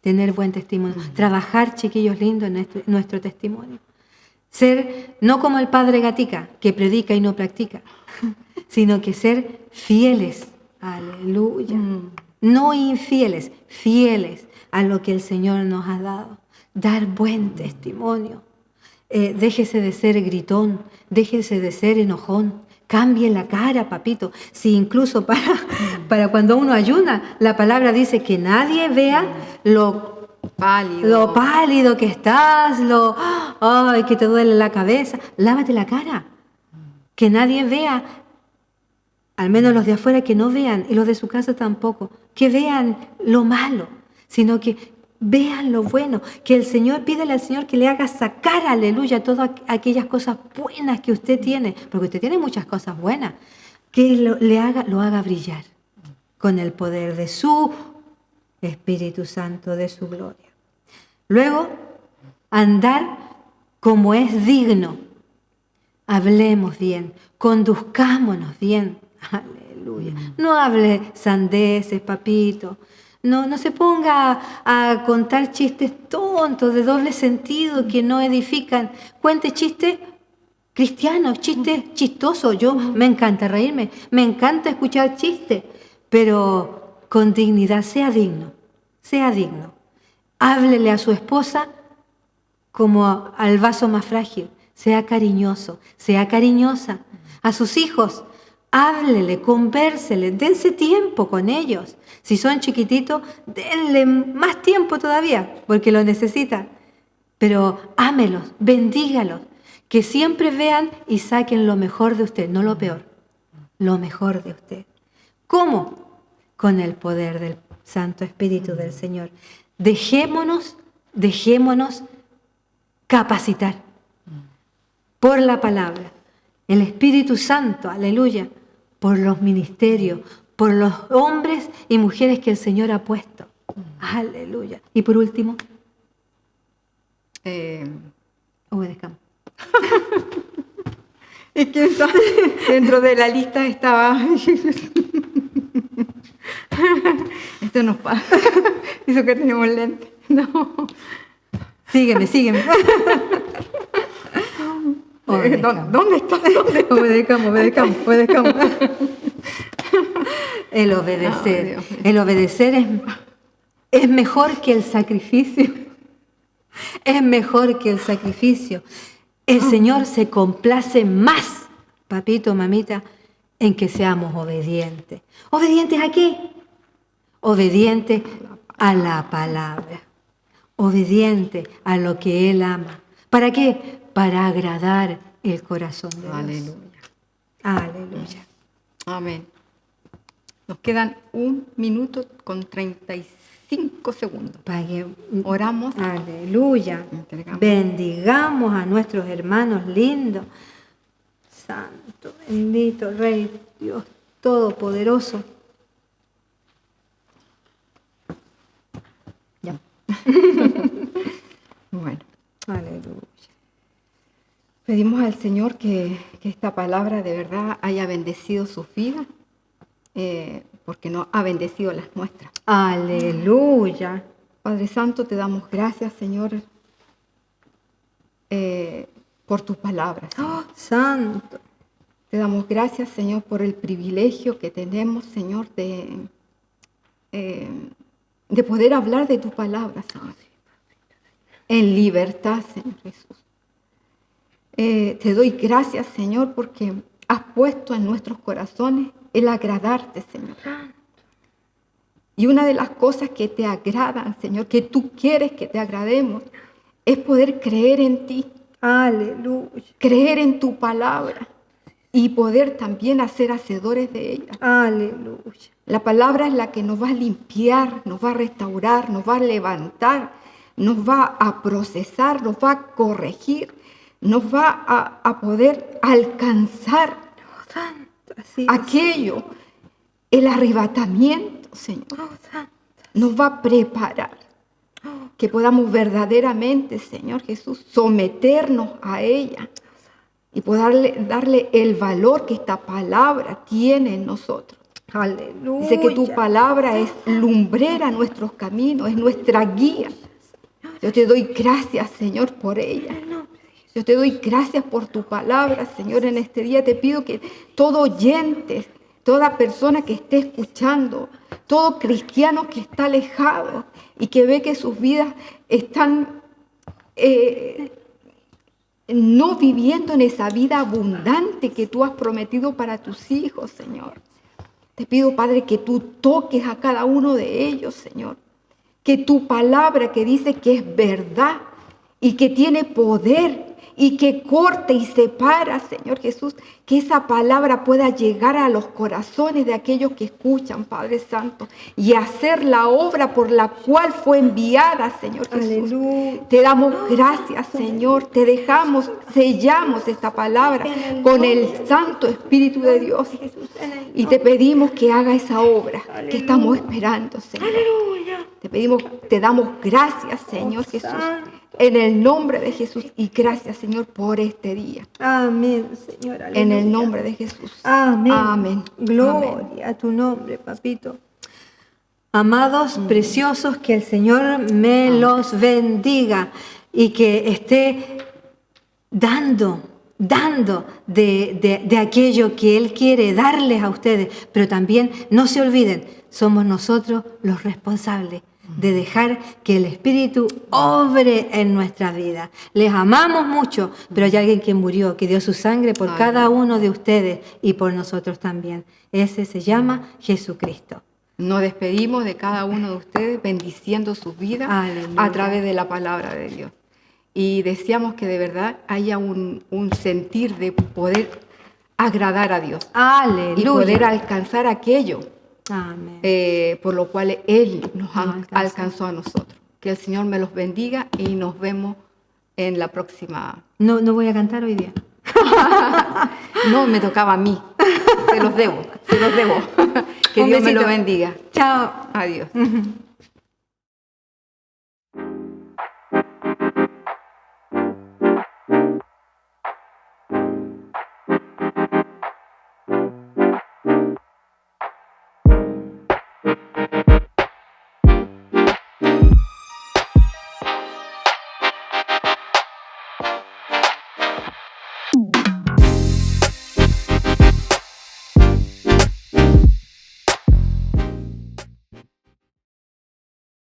Tener buen testimonio. Trabajar, chiquillos lindos, en nuestro testimonio. Ser no como el padre Gatica, que predica y no practica, sino que ser fieles. Aleluya. No infieles, fieles a lo que el Señor nos ha dado. Dar buen testimonio. Déjese de ser gritón, déjese de ser enojón. Cambie la cara, papito. Si incluso para cuando uno ayuna, la palabra dice que nadie vea lo pálido que estás, ay, que te duele la cabeza. Lávate la cara. Que nadie vea, al menos los de afuera que no vean, y los de su casa tampoco, que vean lo malo, sino que vean lo bueno. Que el Señor, pídele al Señor que le haga sacar, aleluya, todas aquellas cosas buenas que usted tiene, porque usted tiene muchas cosas buenas, que lo haga brillar con el poder de su Espíritu Santo, de su gloria. Luego, andar como es digno. Hablemos bien, conduzcámonos bien. Aleluya. No hable sandeces, papito. No se ponga a contar chistes tontos, de doble sentido, que no edifican. Cuente chistes cristianos, chistes chistosos. Yo me encanta reírme, me encanta escuchar chistes, pero con dignidad, sea digno, sea digno. Háblele a su esposa como al vaso más frágil. Sea cariñoso, sea cariñosa. A sus hijos, háblele, convérsele, dense tiempo con ellos. Si son chiquititos, denle más tiempo todavía, porque lo necesitan. Pero ámelos, bendígalos, que siempre vean y saquen lo mejor de usted, no lo peor, lo mejor de usted. ¿Cómo? Con el poder del Santo Espíritu del Señor. Dejémonos capacitar por la palabra, el Espíritu Santo, aleluya, por los ministerios, por los hombres y mujeres que el Señor ha puesto. Aleluya. Y por último, obedezcamos. Es que dentro de la lista estaba... Esto nos pasa. Eso que tenemos lentes. No. Sígueme. ¿Dónde está? Obedezcamos. El obedecer es mejor que el sacrificio. Es mejor que el sacrificio. El Señor se complace más, papito, mamita, en que seamos obedientes. ¿Obedientes a qué? Obedientes a la palabra. Obedientes a lo que Él ama. ¿Para qué? Para agradar el corazón de Dios. Aleluya. Amén. Nos quedan 1 minuto con 35 segundos. Oramos. Aleluya. Entregamos. Bendigamos a nuestros hermanos lindos. Santo, bendito Rey, Dios Todopoderoso. Ya. Bueno. Aleluya. Pedimos al Señor que esta palabra de verdad haya bendecido sus vidas, porque nos ha bendecido las nuestras. Aleluya. Padre Santo, te damos gracias, Señor, por tu palabra. Oh, Santo. Te damos gracias, Señor, por el privilegio que tenemos, Señor, de poder hablar de tu palabra, Señor. En libertad, Señor Jesús. Te doy gracias, Señor, porque has puesto en nuestros corazones el agradarte, Señor. Y una de las cosas que te agradan, Señor, que tú quieres que te agrademos, es poder creer en ti. Aleluya. Creer en tu palabra y poder también hacer hacedores de ella. Aleluya. La palabra es la que nos va a limpiar, nos va a restaurar, nos va a levantar, nos va a procesar, nos va a corregir, nos va a poder alcanzar aquello, el arrebatamiento, Señor. Nos va a preparar que podamos verdaderamente, Señor Jesús, someternos a ella y poder darle el valor que esta palabra tiene en nosotros. Aleluya. Dice que tu palabra es lumbrera a nuestros caminos, es nuestra guía. Yo te doy gracias, Señor, por ella. Yo te doy gracias por tu palabra, Señor. En este día te pido que todo oyente, toda persona que esté escuchando, todo cristiano que está alejado y que ve que sus vidas están no viviendo en esa vida abundante que tú has prometido para tus hijos, Señor. Te pido, Padre, que tú toques a cada uno de ellos, Señor. Que tu palabra que dice que es verdad y que tiene poder y que corta y separa, Señor Jesús, que esa palabra pueda llegar a los corazones de aquellos que escuchan, Padre Santo, y hacer la obra por la cual fue enviada, Señor Jesús. Aleluya. Te damos gracias, Señor. Te dejamos, sellamos esta palabra con el Santo Espíritu de Dios. Y te pedimos que haga esa obra que estamos esperando, Señor. Te pedimos, te damos gracias, Señor Jesús, en el nombre de Jesús. Y gracias, Señor, por este día. Amén, Señor. Aleluya. En el nombre de Jesús. Amén. Amén. Gloria Amén. a tu nombre, papito. Amados, preciosos, que el Señor me los bendiga y que esté dando de aquello que Él quiere darles a ustedes. Pero también no se olviden, somos nosotros los responsables de dejar que el Espíritu obre en nuestra vida. Les amamos mucho, pero hay alguien que murió, que dio su sangre por cada uno de ustedes y por nosotros también. Ese se llama Jesucristo. Nos despedimos de cada uno de ustedes, bendiciendo sus vidas Aleluya. a través de la palabra de Dios. Y deseamos que de verdad haya un sentir de poder agradar a Dios Aleluya. y poder alcanzar aquello Amén. por lo cual Él nos alcanzó. alcanzó a nosotros. Que el Señor me los bendiga y nos vemos en la próxima. No voy a cantar hoy día. No, me tocaba a mí. Se los debo. Que Un Dios me lo besito. bendiga. Chao. Adiós.